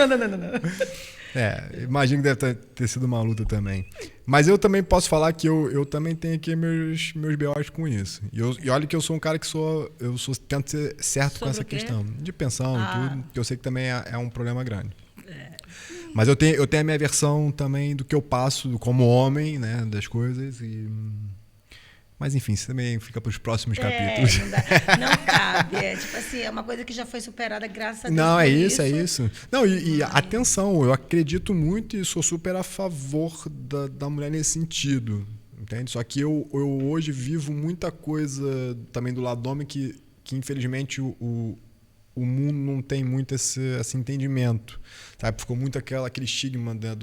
Imagino que deve ter sido uma luta também. Mas eu também posso falar que eu também tenho aqui meus BOs com isso. E olha que eu sou um cara que tento ser certo com essa questão de pensão e tudo, que eu sei que também é um problema grande. Mas eu tenho a minha versão também do que eu passo como homem, né, das coisas. Mas enfim, isso também fica para os próximos capítulos. Não cabe. Tipo assim, é uma coisa que já foi superada, graças a Deus. Não, é isso. Não, e atenção, eu acredito muito e sou super a favor da mulher nesse sentido. Entende? Só que eu hoje vivo muita coisa também do lado do homem que infelizmente o mundo não tem muito esse entendimento, sabe? Ficou muito aquele estigma, né,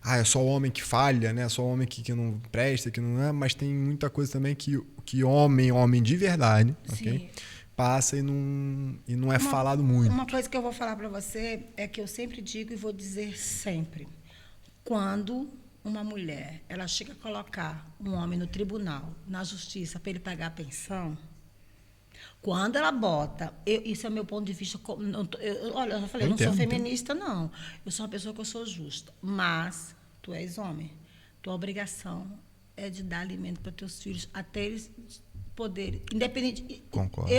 é só o homem que falha, né? Só o homem que não presta, que não é, mas tem muita coisa também que homem de verdade, ok? Passa e não é falado muito. Uma coisa que eu vou falar para você é que eu sempre digo e vou dizer sempre. Quando uma mulher, ela chega a colocar um homem no tribunal, na justiça, para ele pagar a pensão, quando ela bota, isso é o meu ponto de vista. Olha, eu já falei, eu não sou feminista, não. Eu sou uma pessoa que eu sou justa. Mas tu és homem. Tua obrigação é de dar alimento para teus filhos até eles poderem. Independente. Concordo.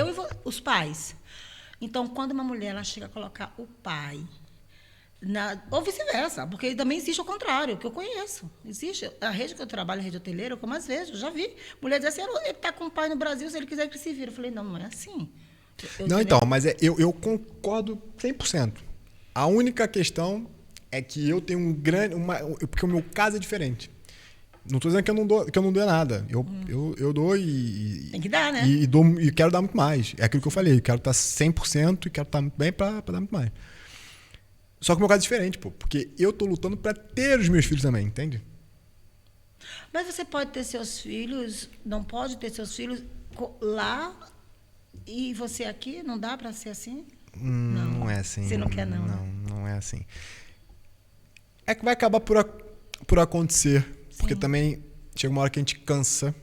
Os pais. Então, quando uma mulher ela chega a colocar o pai, ou vice-versa, porque também existe o contrário, que eu conheço. Existe. A rede que eu trabalho, a rede hoteleira, eu mais vejo, já vi. Mulher diz assim, ele está com o pai no Brasil, se ele quiser que se vira. Eu falei, não é assim. Não, então, mas eu concordo 100%. A única questão é que eu tenho porque o meu caso é diferente. Não estou dizendo que eu não dou nada. Eu dou e... Tem que dar, né? E quero dar muito mais. É aquilo que eu falei, eu quero estar 100% e quero estar muito bem para dar muito mais. Só que o meu caso é diferente, porque eu tô lutando para ter os meus filhos também, entende? Mas você pode ter seus filhos, não pode ter seus filhos lá e você aqui, não dá para ser assim? Não é assim. Você não quer, não? Não é assim. É que vai acabar por acontecer. Sim. Porque também chega uma hora que a gente cansa.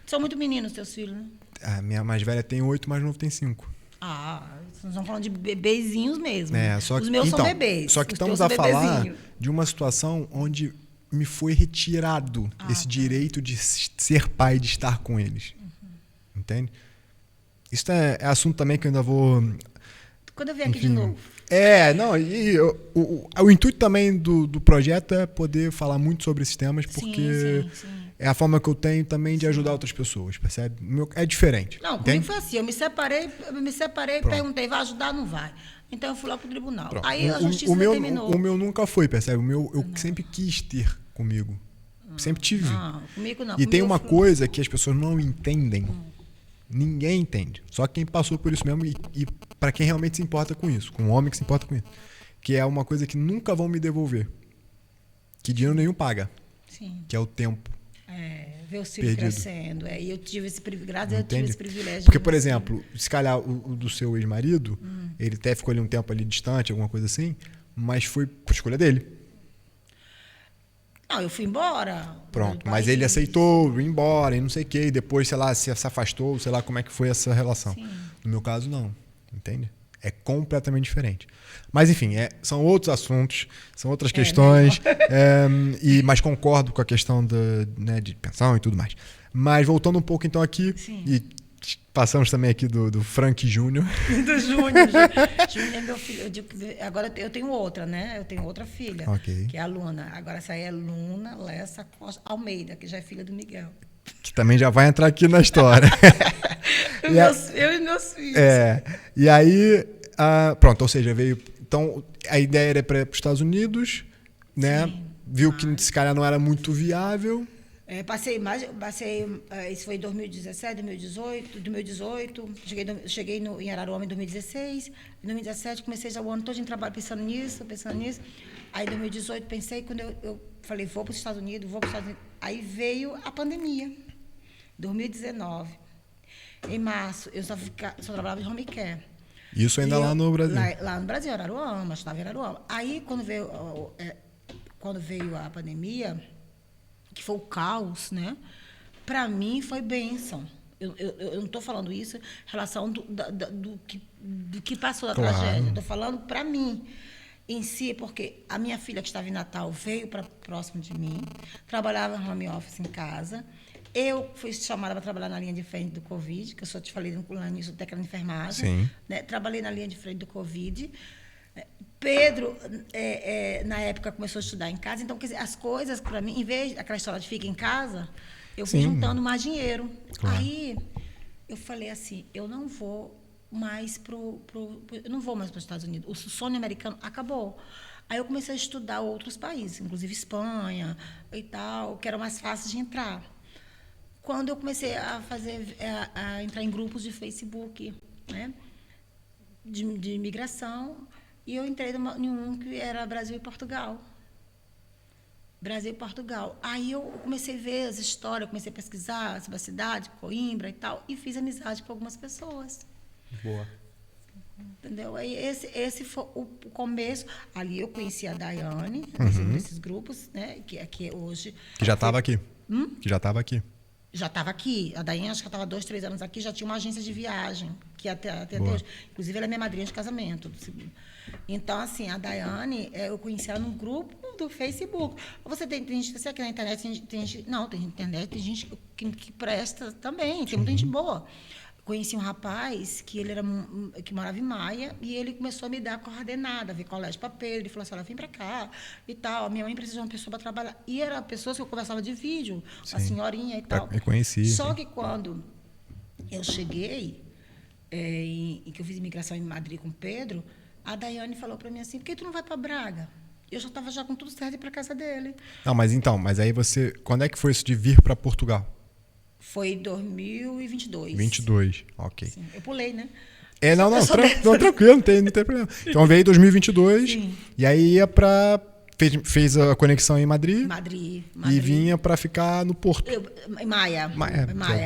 São muito meninos teus filhos, né? A minha mais velha tem 8, mais novo tem 5. Nós estamos falando de bebezinhos mesmo. Os meus são bebês. Só que estamos a falar de uma situação onde me foi retirado esse direito de ser pai, de estar com eles. Entende? Isso é assunto também que eu ainda vou... Quando eu vier aqui de novo. O intuito também do projeto é poder falar muito sobre esses temas, porque sim. É a forma que eu tenho também de ajudar outras pessoas, percebe? É diferente. Não, comigo foi assim, eu me separei perguntei, vai ajudar ou não vai? Então eu fui lá pro tribunal. Pronto. Aí a justiça determinou. O meu nunca foi, percebe? Eu sempre quis ter comigo. Sempre tive. Não, comigo não. E tem uma coisa que as pessoas não entendem. Ninguém entende. Só quem passou por isso mesmo e para quem realmente se importa com isso. Com um homem que se importa com isso. Que é uma coisa que nunca vão me devolver. Que dinheiro nenhum paga. Sim. Que é o tempo. Ver os filhos crescendo. E eu tive esse privilégio. Eu tive esse privilégio. Porque, por exemplo, se calhar o do seu ex-marido, ele até ficou ali um tempo ali distante, alguma coisa assim, mas foi por escolha dele. Não, eu fui embora. Pronto, mas ele aceitou ir embora e não sei o quê, e depois, sei lá, se afastou, sei lá como é que foi essa relação. Sim. No meu caso, não. Entende? É completamente diferente. Mas, enfim, são outros assuntos, são outras questões, mas concordo com a questão de pensão e tudo mais. Mas voltando um pouco, então, aqui, e passamos também aqui do Frank Júnior. Do Júnior. Júnior é meu filho. Agora eu tenho outra, né? Eu tenho outra filha, que é a Luna. Agora essa aí é Luna Lessa Costa Almeida, que já é filha do Miguel. Que também já vai entrar aqui na história. Eu e meus filhos. E aí, pronto, ou seja, veio... Então, a ideia era para os Estados Unidos, né? Sim, viu que esse cara não era muito viável. Passei, isso foi em 2017, 2018. Cheguei em Araruama em 2016. Em 2017, comecei já o ano todo em trabalho pensando nisso. Aí, em 2018, pensei, quando eu falei, vou para os Estados Unidos. Aí veio a pandemia, 2019. Em março, eu só trabalhava de home care. Isso ainda lá no Brasil? Lá no Brasil, Araruama, estava em Araruama. Aí, quando veio a pandemia, que foi o caos, né? Para mim, foi bênção. Eu não estou falando isso em relação do que passou da tragédia. Estou falando para mim, em si, porque a minha filha, que estava em Natal, veio para próximo de mim, trabalhava em home office em casa. Eu fui chamada para trabalhar na linha de frente do Covid, que eu só te falei no início, técnica de enfermagem. Sim. Né? Trabalhei na linha de frente do Covid. Pedro, na época, começou a estudar em casa. Então, quer dizer, as coisas, para mim, em vez daquela história de fica em casa, eu fui juntando mais dinheiro. Claro. Aí, eu falei assim, eu não vou mais para os Estados Unidos. O sonho americano acabou. Aí, eu comecei a estudar outros países, inclusive Espanha e tal, que eram mais fáceis de entrar. Quando eu comecei a entrar em grupos de Facebook, né, de imigração, e eu entrei em um que era Brasil e Portugal. Brasil e Portugal. Aí eu comecei a ver as histórias, comecei a pesquisar sobre a cidade, Coimbra e tal, e fiz amizade com algumas pessoas. Boa. Entendeu? Aí esse foi o começo. Ali eu conheci a Daiane, nesses grupos, né, que hoje... Que já estava aqui. Que já estava aqui. Já estava aqui. A Daiane, acho que estava 2, 3 anos aqui, já tinha uma agência de viagem, que até hoje. Inclusive, ela é minha madrinha de casamento. Então, assim, a Daiane, eu conheci ela num grupo do Facebook. Você tem gente, você aqui na internet, tem gente... Não, tem internet, tem gente que presta também, tem muita gente boa. Conheci um rapaz que morava em Maia e ele começou a me dar coordenada, ver colégio para Pedro. Ele falou assim, olha, vem para cá e tal. A minha mãe precisa de uma pessoa para trabalhar. E eram pessoas que eu conversava de vídeo, uma senhorinha e tal. Eu conheci. Só que quando eu cheguei, que eu fiz imigração em Madrid com o Pedro, a Daiane falou para mim assim, por que tu não vai para Braga? Eu já estava com tudo certo para casa dele. Não, mas aí você... Quando é que foi isso de vir para Portugal? Foi em 2022. 22, ok. Sim, eu pulei, né? Tranquilo, não tem problema. Então veio em 2022, sim. E aí ia para... Fez a conexão em Madrid. Madrid. E vinha para ficar no Porto. Maia,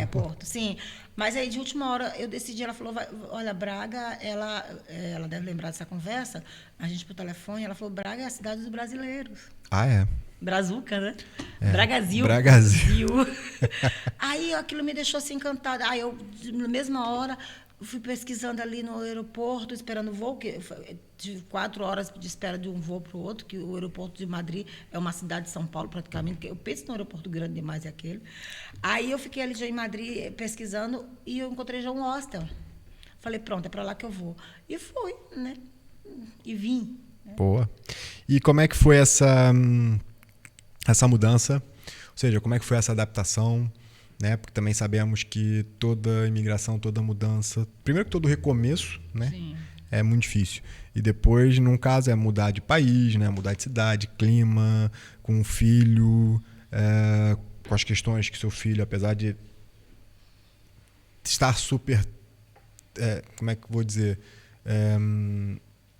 Porto, sim. Mas aí, de última hora, eu decidi, ela falou, olha, Braga, ela deve lembrar dessa conversa, a gente por telefone, ela falou, Braga é a cidade dos brasileiros. Ah, é? Brazuca, né? É. Bragazil. Bragazil. Aí aquilo me deixou assim encantada. Aí eu, na mesma hora, fui pesquisando ali no aeroporto, esperando o voo, que tive 4 horas de espera de um voo para o outro, que o aeroporto de Madrid é uma cidade de São Paulo, praticamente, que eu penso no aeroporto grande demais, é aquele. Aí eu fiquei ali já em Madrid pesquisando e eu encontrei já um hostel. Falei, pronto, é para lá que eu vou. E fui, né? E vim. Né? Boa. E como é que foi essa mudança? Ou seja, como é que foi essa adaptação? Né? Porque também sabemos que toda imigração, toda mudança, primeiro que todo recomeço, né? Sim. É muito difícil. E depois, num caso, é mudar de país, né? Mudar de cidade, clima, com um filho, com as questões que seu filho, apesar de estar super, como é que eu vou dizer,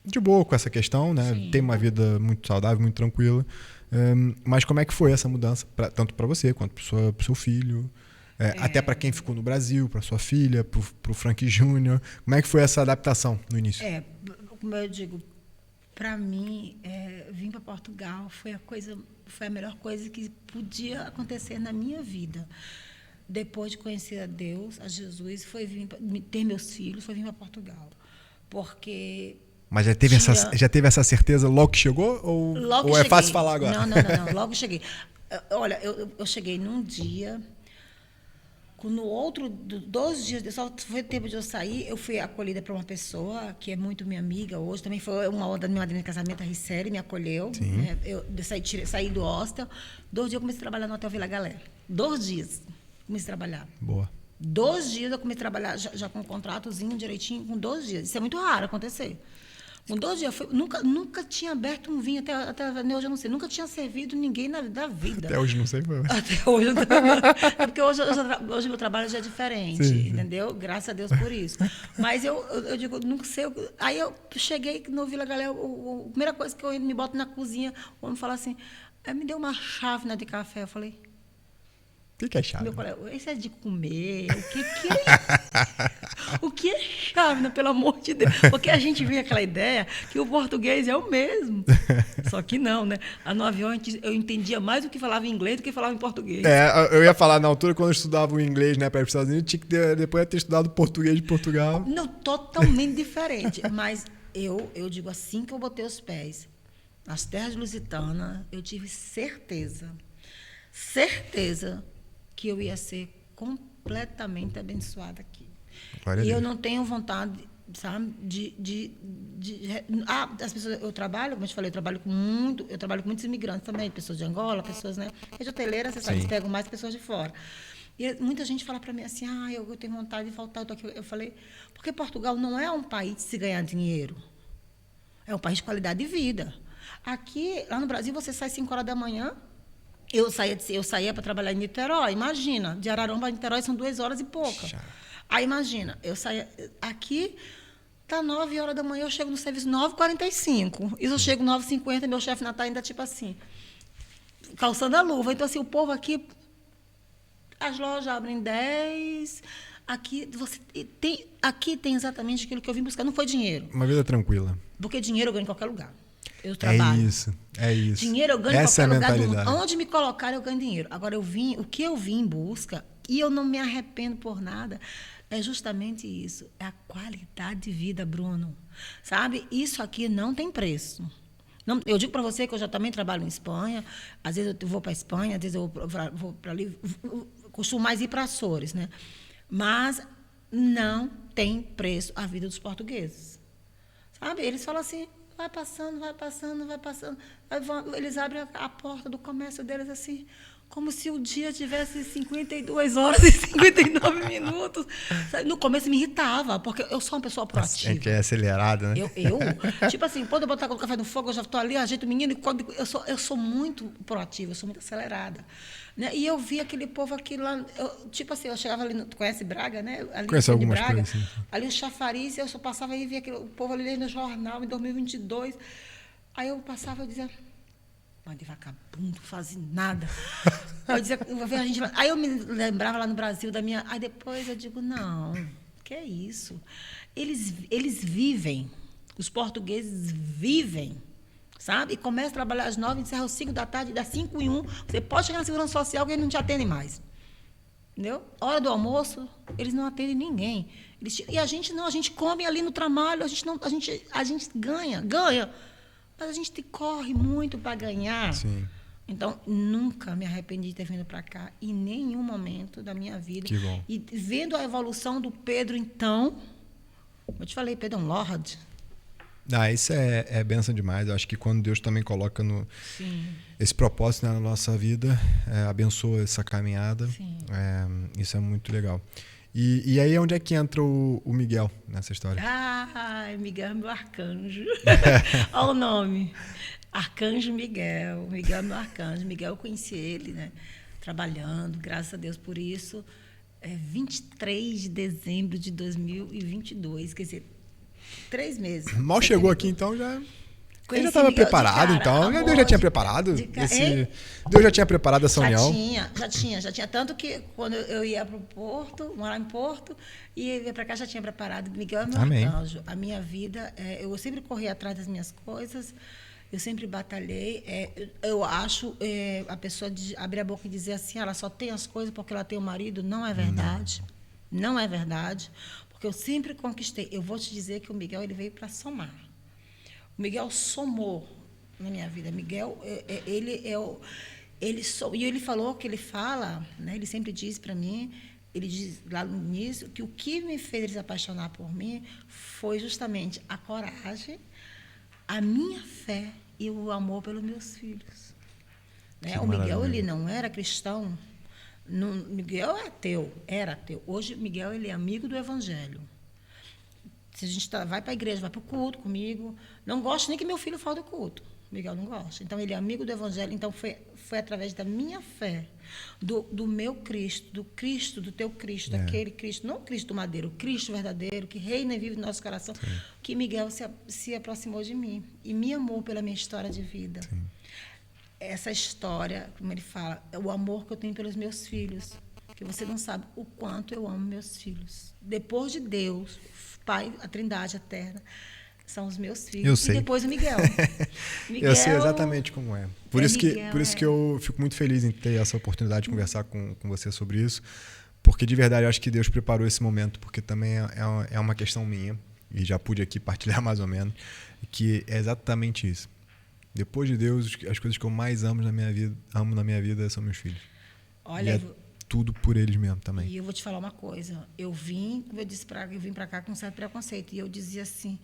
de boa com essa questão, né? Sim. Tem uma vida muito saudável, muito tranquila. Mas como é que foi essa mudança, tanto para você quanto para o seu filho? Até para quem ficou no Brasil, para sua filha, para o Frank Júnior. Como é que foi essa adaptação no início? Como eu digo, para mim, vir para Portugal foi a melhor coisa que podia acontecer na minha vida. Depois de conhecer a Deus, a Jesus, foi ter meus filhos, foi vir para Portugal. Porque... Mas já teve essa certeza logo que chegou? Ou é fácil falar agora? Não. Logo cheguei. Olha, eu cheguei num dia... No outro, 2 dias, só foi tempo de eu sair, eu fui acolhida por uma pessoa que é muito minha amiga hoje, também foi uma outra minha madrinha de casamento, a Ricele, me acolheu. Né? Eu saí do hostel, 2 dias eu comecei a trabalhar no Hotel Vila Galera. 2 dias comecei a trabalhar. Boa. 2 dias eu comecei a trabalhar já com um contratozinho direitinho, com 2 dias. Isso é muito raro acontecer. Com 2 dias, nunca tinha aberto um vinho, até hoje eu não sei, nunca tinha servido ninguém da vida. Até hoje não sei. Até hoje eu não É porque hoje meu trabalho já é diferente, sim. Entendeu? Graças a Deus por isso. Mas eu digo, nunca sei. Aí eu cheguei no Vila Galera, a primeira coisa que eu me boto na cozinha, o homem fala assim, me deu uma chávena de café. Eu falei... O que é chávena? Meu colega, esse é de comer. O que é chávena, pelo amor de Deus? Porque a gente vê aquela ideia que o português é o mesmo. Só que não, né? No avião eu entendia mais o que falava em inglês do que falava em português. Eu ia falar, na altura, quando eu estudava o inglês, né, para ir para os Estados Unidos, tinha que depois ter estudado português de Portugal. Não, totalmente diferente. Mas eu digo, assim que eu botei os pés nas terras lusitanas, eu tive certeza que eu ia ser completamente abençoada aqui. E eu não tenho vontade, sabe, as pessoas, eu trabalho, como eu te falei, eu trabalho com muitos imigrantes também, pessoas de Angola, pessoas, né? Rede hoteleira, você sabe, eles pegam mais pessoas de fora. E muita gente fala para mim assim, eu tenho vontade de voltar, eu tô aqui. Eu falei, porque Portugal não é um país de se ganhar dinheiro. É um país de qualidade de vida. Aqui, lá no Brasil, você sai 5 horas da manhã. Eu saía para trabalhar em Niterói, imagina, de Araramba a Niterói são 2 horas e pouca. Aí imagina, eu saía aqui, tá 9 horas da manhã, eu chego no serviço 9h45. E eu chego 9h50, meu chefe Natal ainda tipo assim, calçando a luva. Então assim, o povo aqui, as lojas abrem 10. Aqui tem exatamente aquilo que eu vim buscar, não foi dinheiro. Uma vida tranquila. Porque dinheiro eu ganho em qualquer lugar. Eu trabalho. É isso. Dinheiro eu ganho em qualquer lugar do mundo. Onde me colocar, eu ganho dinheiro. Agora, o que eu vim em busca, e eu não me arrependo por nada, é justamente isso. É a qualidade de vida, Bruno. Sabe? Isso aqui não tem preço. Não, eu digo para você que eu já também trabalho em Espanha. Às vezes eu vou para a Espanha, às vezes eu vou para ali. Costumo mais ir para Açores, né? Mas não tem preço a vida dos portugueses. Sabe? Eles falam assim... Vai passando. Eles abrem a porta do comércio deles assim, como se o dia tivesse 52 horas e 59 minutos. No começo me irritava, porque eu sou uma pessoa proativa. Que é acelerada, né? Tipo assim, quando eu botar o café no fogo, eu já estou ali, ajeito o menino, e eu sou muito proativa, eu sou muito acelerada. Né? E eu vi aquele povo aqui lá, tipo assim, eu chegava ali, tu conhece Braga, né? Ali conhece algumas Braga, coisas, sim. Ali o chafariz, eu só passava aí e via o povo ali no jornal, em 2022. Aí eu passava e dizia, Mas de vagabundo, faz nada. Eu dizia, a gente, aí eu me lembrava lá no Brasil da minha... Aí depois eu digo, não, que é isso? Eles vivem, os portugueses vivem, sabe? E começa a trabalhar às 9, encerra às 5 da tarde, das 5 em 1. Você pode chegar na segurança social que eles não te atendem mais. Entendeu? Hora do almoço, eles não atendem ninguém. E a gente não, a gente come ali no trabalho, a gente ganha, mas a gente corre muito para ganhar. Sim. Então, nunca me arrependi de ter vindo para cá, em nenhum momento da minha vida. Que bom. E vendo a evolução do Pedro, então, eu te falei, Pedro é um lord. Isso é bênção demais. Eu acho que quando Deus também coloca Sim. esse propósito, né, na nossa vida, abençoa essa caminhada. Sim. Isso é muito legal. E aí, onde é que entra o Miguel nessa história? Miguel é meu arcanjo. Olha o nome. Arcanjo Miguel. Miguel é meu arcanjo. Miguel, eu conheci ele, né, trabalhando, graças a Deus por isso. 23 de dezembro de 2022, quer dizer, 3 meses. Mal chegou aqui, então já... Ele já estava Miguel preparado, então. Deus já tinha preparado Deus já tinha preparado essa união. Já tinha. Tanto que quando eu ia para o Porto, morar em Porto, e ia para cá, já tinha preparado. Miguel é meu arcanjo. A minha vida, eu sempre corri atrás das minhas coisas, eu sempre batalhei. Eu acho, a pessoa abrir a boca e dizer assim, ela só tem as coisas porque ela tem um marido, não é verdade. Não é verdade. Porque eu sempre conquistei. Eu vou te dizer que o Miguel ele veio para somar. O Miguel somou na minha vida. Miguel, e ele falou que ele fala, né? Ele sempre diz para mim, ele diz lá no início, que o que me fez ele se apaixonar por mim foi justamente a coragem, a minha fé e o amor pelos meus filhos. Né? O Miguel, ele não era cristão. Miguel era ateu. Hoje, Miguel ele é amigo do Evangelho. Se a gente vai para a igreja, vai para o culto comigo, não gosto nem que meu filho fale do culto. Miguel não gosta. Então, ele é amigo do Evangelho. Então, foi através da minha fé, do meu Cristo, do teu Cristo, daquele Cristo, não o Cristo do madeiro, o Cristo verdadeiro, que reina e vive no nosso coração, que Miguel se aproximou de mim e me amou pela minha história de vida. Sim. Essa história, como ele fala, é o amor que eu tenho pelos meus filhos, que você não sabe o quanto eu amo meus filhos. Depois de Deus, Pai, a Trindade eterna, são os meus filhos. Eu sei. E depois o Miguel. Eu sei exatamente como é. Por isso que eu fico muito feliz em ter essa oportunidade de conversar com você sobre isso, porque de verdade eu acho que Deus preparou esse momento, porque também é uma questão minha, e já pude aqui partilhar mais ou menos, que é exatamente isso. Depois de Deus, as coisas que eu mais amo na minha vida são meus filhos. Olha, tudo por eles mesmo também. E eu vou te falar uma coisa. Eu vim para cá com um certo preconceito. E eu dizia assim...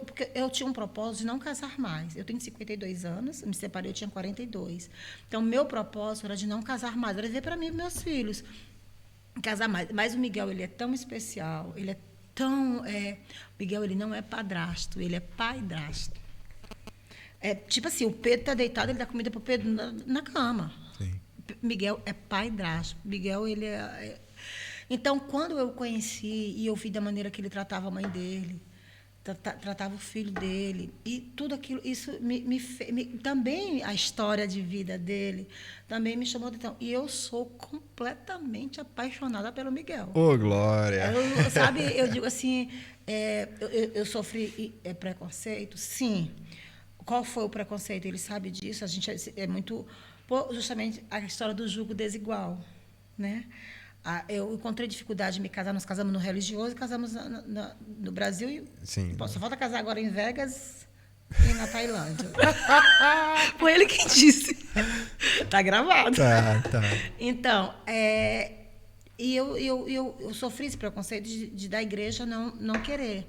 Porque eu tinha um propósito de não casar mais. Eu tenho 52 anos, me separei, eu tinha 42. Então, meu propósito era de não casar mais. Era ver para mim e meus filhos. Casar mais. Mas o Miguel, ele é tão especial. Ele é tão... Miguel, ele não é padrasto, ele é paidrasto. Tipo assim, o Pedro está deitado, ele dá comida para o Pedro na cama. Sim. Miguel é paidrasto. Miguel, ele é... Então, quando eu o conheci e eu vi da maneira que ele tratava a mãe dele, tratava o filho dele, e tudo aquilo, isso também a história de vida dele também me chamou de atenção. E eu sou completamente apaixonada pelo Miguel. Ô, glória! Eu digo assim, eu sofri preconceito? Sim. Qual foi o preconceito? Ele sabe disso. A gente é muito... justamente a história do julgo desigual, né? Eu encontrei dificuldade de me casar, nós casamos no religioso e casamos no Brasil. Sim. Só falta casar agora em Vegas e na Tailândia. Foi ele quem disse. Tá gravado. Tá. Então, e eu sofri esse preconceito de da igreja não querer.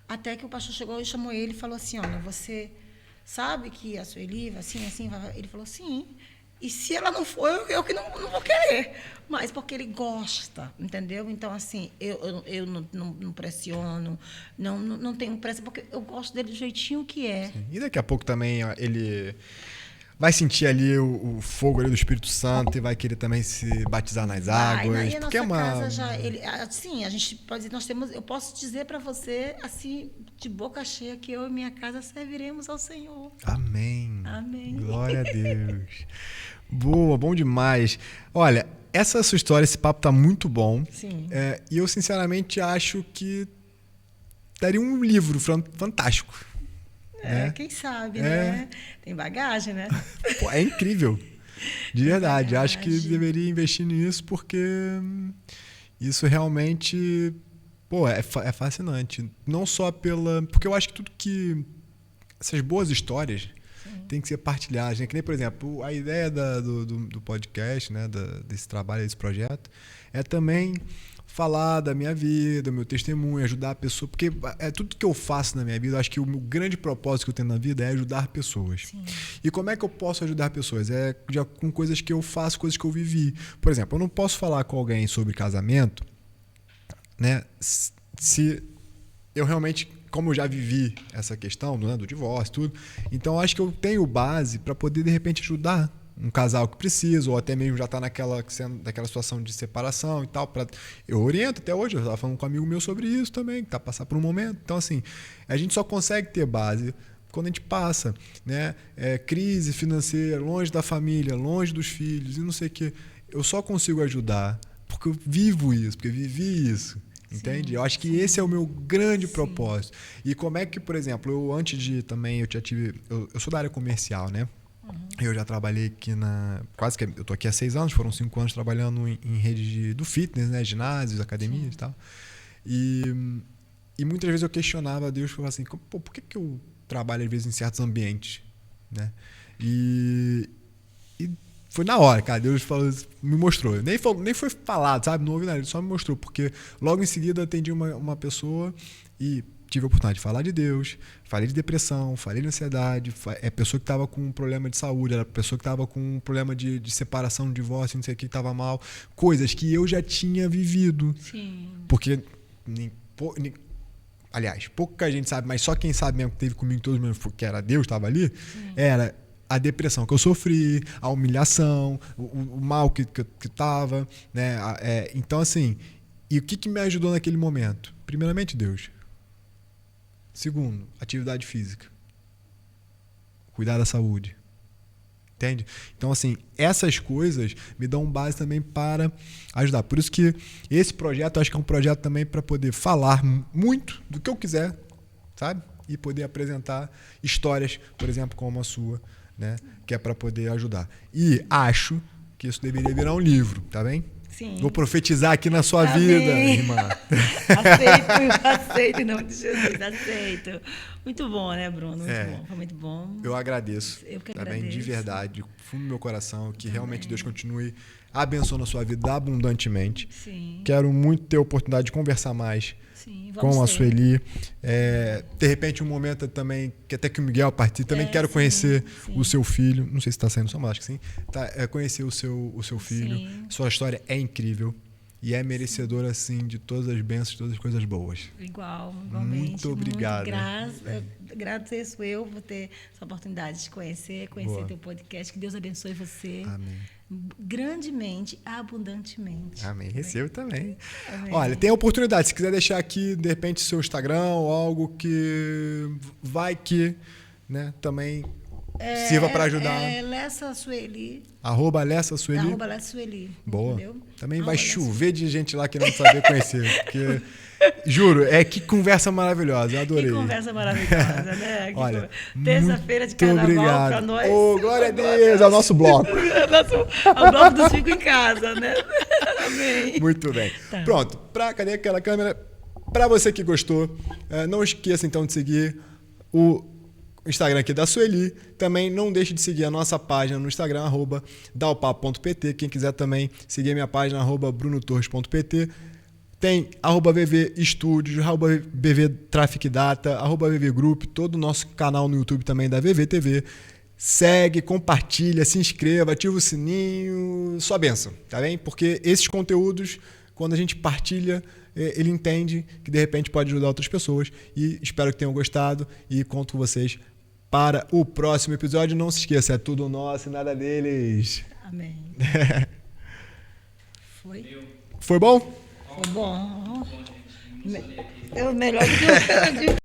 Até que o pastor chegou e chamou ele e falou assim, olha, você sabe que a Sueli vai assim, ele falou, sim. E se ela não for, eu que não vou querer. Mas porque ele gosta, entendeu? Então, assim, eu não pressiono, não tenho pressa, porque eu gosto dele do jeitinho que é. Sim. E daqui a pouco também ele... vai sentir ali o fogo ali do Espírito Santo e vai querer também se batizar nas águas. E a porque nossa é uma... casa já, assim, a gente pode dizer, eu posso dizer para você, assim, de boca cheia, que eu e minha casa serviremos ao Senhor. Amém. Amém. Glória a Deus. Boa, bom demais. Olha, essa sua história, esse papo tá muito bom. Sim. E eu, sinceramente, acho que daria um livro fantástico. Né? Quem sabe, né? Tem bagagem, né? Pô, é incrível. De verdade. Acho que deveria investir nisso porque isso realmente, pô, é fascinante. Não só porque eu acho que tudo que... Essas boas histórias tem que ser partilhadas. Né? Que nem, por exemplo, a ideia do podcast, né? Desse trabalho, desse projeto, é também falar da minha vida, do meu testemunho, ajudar a pessoa, porque é tudo que eu faço na minha vida, eu acho que o meu grande propósito que eu tenho na vida é ajudar pessoas. Sim. E como é que eu posso ajudar pessoas? Com coisas que eu faço, coisas que eu vivi. Por exemplo, eu não posso falar com alguém sobre casamento, né, se eu realmente, como eu já vivi essa questão, né, do divórcio, tudo, então eu acho que eu tenho base para poder, de repente, ajudar um casal que precisa, ou até mesmo já está naquela situação de separação e tal. Eu oriento até hoje, eu estava falando com um amigo meu sobre isso também, que está passando por um momento. Então, assim, a gente só consegue ter base quando a gente passa, né? Crise financeira, longe da família, longe dos filhos e não sei o quê. Eu só consigo ajudar porque eu vivo isso, porque eu vivi isso. Entende? Sim, eu acho que esse é o meu grande propósito. E como é que, por exemplo, eu antes de também, eu sou da área comercial, né? Eu já trabalhei aqui eu tô aqui há 6 anos, foram 5 anos trabalhando em rede do fitness, né? Ginásios, academias e tal. E muitas vezes eu questionava a Deus, falava assim, pô, por que eu trabalho às vezes em certos ambientes, né? E foi na hora, cara, Deus me mostrou. Nem foi falado, sabe? Não ouvi nada, ele só me mostrou, porque logo em seguida atendi uma pessoa e tive a oportunidade de falar de Deus, falei de depressão, falei de ansiedade, pessoa que estava com um problema de saúde, era pessoa que estava com um problema de separação, de divórcio, não sei o que, estava mal. Coisas que eu já tinha vivido. Sim. Porque, aliás, pouca gente sabe, mas só quem sabe mesmo que teve comigo todos mesmo, que era Deus, estava ali, era a depressão que eu sofri, a humilhação, o mal que estava, né? Então, assim, e o que me ajudou naquele momento? Primeiramente, Deus. Segundo, atividade física. Cuidar da saúde. Entende? Então, assim, essas coisas me dão base também para ajudar. Por isso que esse projeto, eu acho que é um projeto também para poder falar muito do que eu quiser, sabe? E poder apresentar histórias, por exemplo, como a sua, né? Que é para poder ajudar. E acho que isso deveria virar um livro, tá bem? Sim. Vou profetizar aqui na sua Amém. vida, irmã. Aceito em nome de Jesus, aceito. Muito bom, né, Bruno? Muito bom, foi muito bom. Eu agradeço. Eu que Também, agradeço. de verdade, do fundo do meu coração, que realmente Deus continue abençoando a sua vida abundantemente. Sim. Quero muito ter a oportunidade de conversar mais com a Sueli. De repente, um momento também, que até que o Miguel participe, também quero conhecer o seu filho. Não sei se está saindo só, mas acho que sim. Conhecer o seu filho. Sim. Sua história é incrível. E é merecedora, assim, de todas as bênçãos, todas as coisas boas. Igualmente. Muito obrigado. Agradeço eu por ter essa oportunidade de conhecer teu podcast. Que Deus abençoe você. Amém. Grandemente, abundantemente. Amém. Recebo também. Amém. Olha, tem a oportunidade. Se quiser deixar aqui, de repente, seu Instagram ou algo que né, também sirva para ajudar. Lessa Sueli. @Lessa Sueli. Lessa Sueli. Boa. Entendeu? Também vai chover de gente lá querendo saber conhecer. Porque, juro, que conversa maravilhosa. Eu adorei. Que conversa maravilhosa, né? Olha, terça-feira de carnaval para nós. Oh, glória a Deus, é o nosso bloco. É o bloco dos Fico em Casa, né? Amém. Muito bem. Tá. Pronto. Cadê aquela câmera? Para você que gostou, não esqueça então de seguir o Instagram aqui da Sueli. Também não deixe de seguir a nossa página no Instagram, @dalpapo.pt. Quem quiser também seguir a minha página, @brunotorres.pt. Tem @VV Studios, @VV Traffic Data, @VV Group, todo o nosso canal no YouTube também da VV TV. Segue, compartilha, se inscreva, ativa o sininho, só benção, tá bem? Porque esses conteúdos, quando a gente partilha, ele entende que de repente pode ajudar outras pessoas. E espero que tenham gostado e conto com vocês para o próximo episódio. Não se esqueça, é tudo nosso e nada deles. Amém. Foi? Foi bom? Foi bom. Melhor do que eu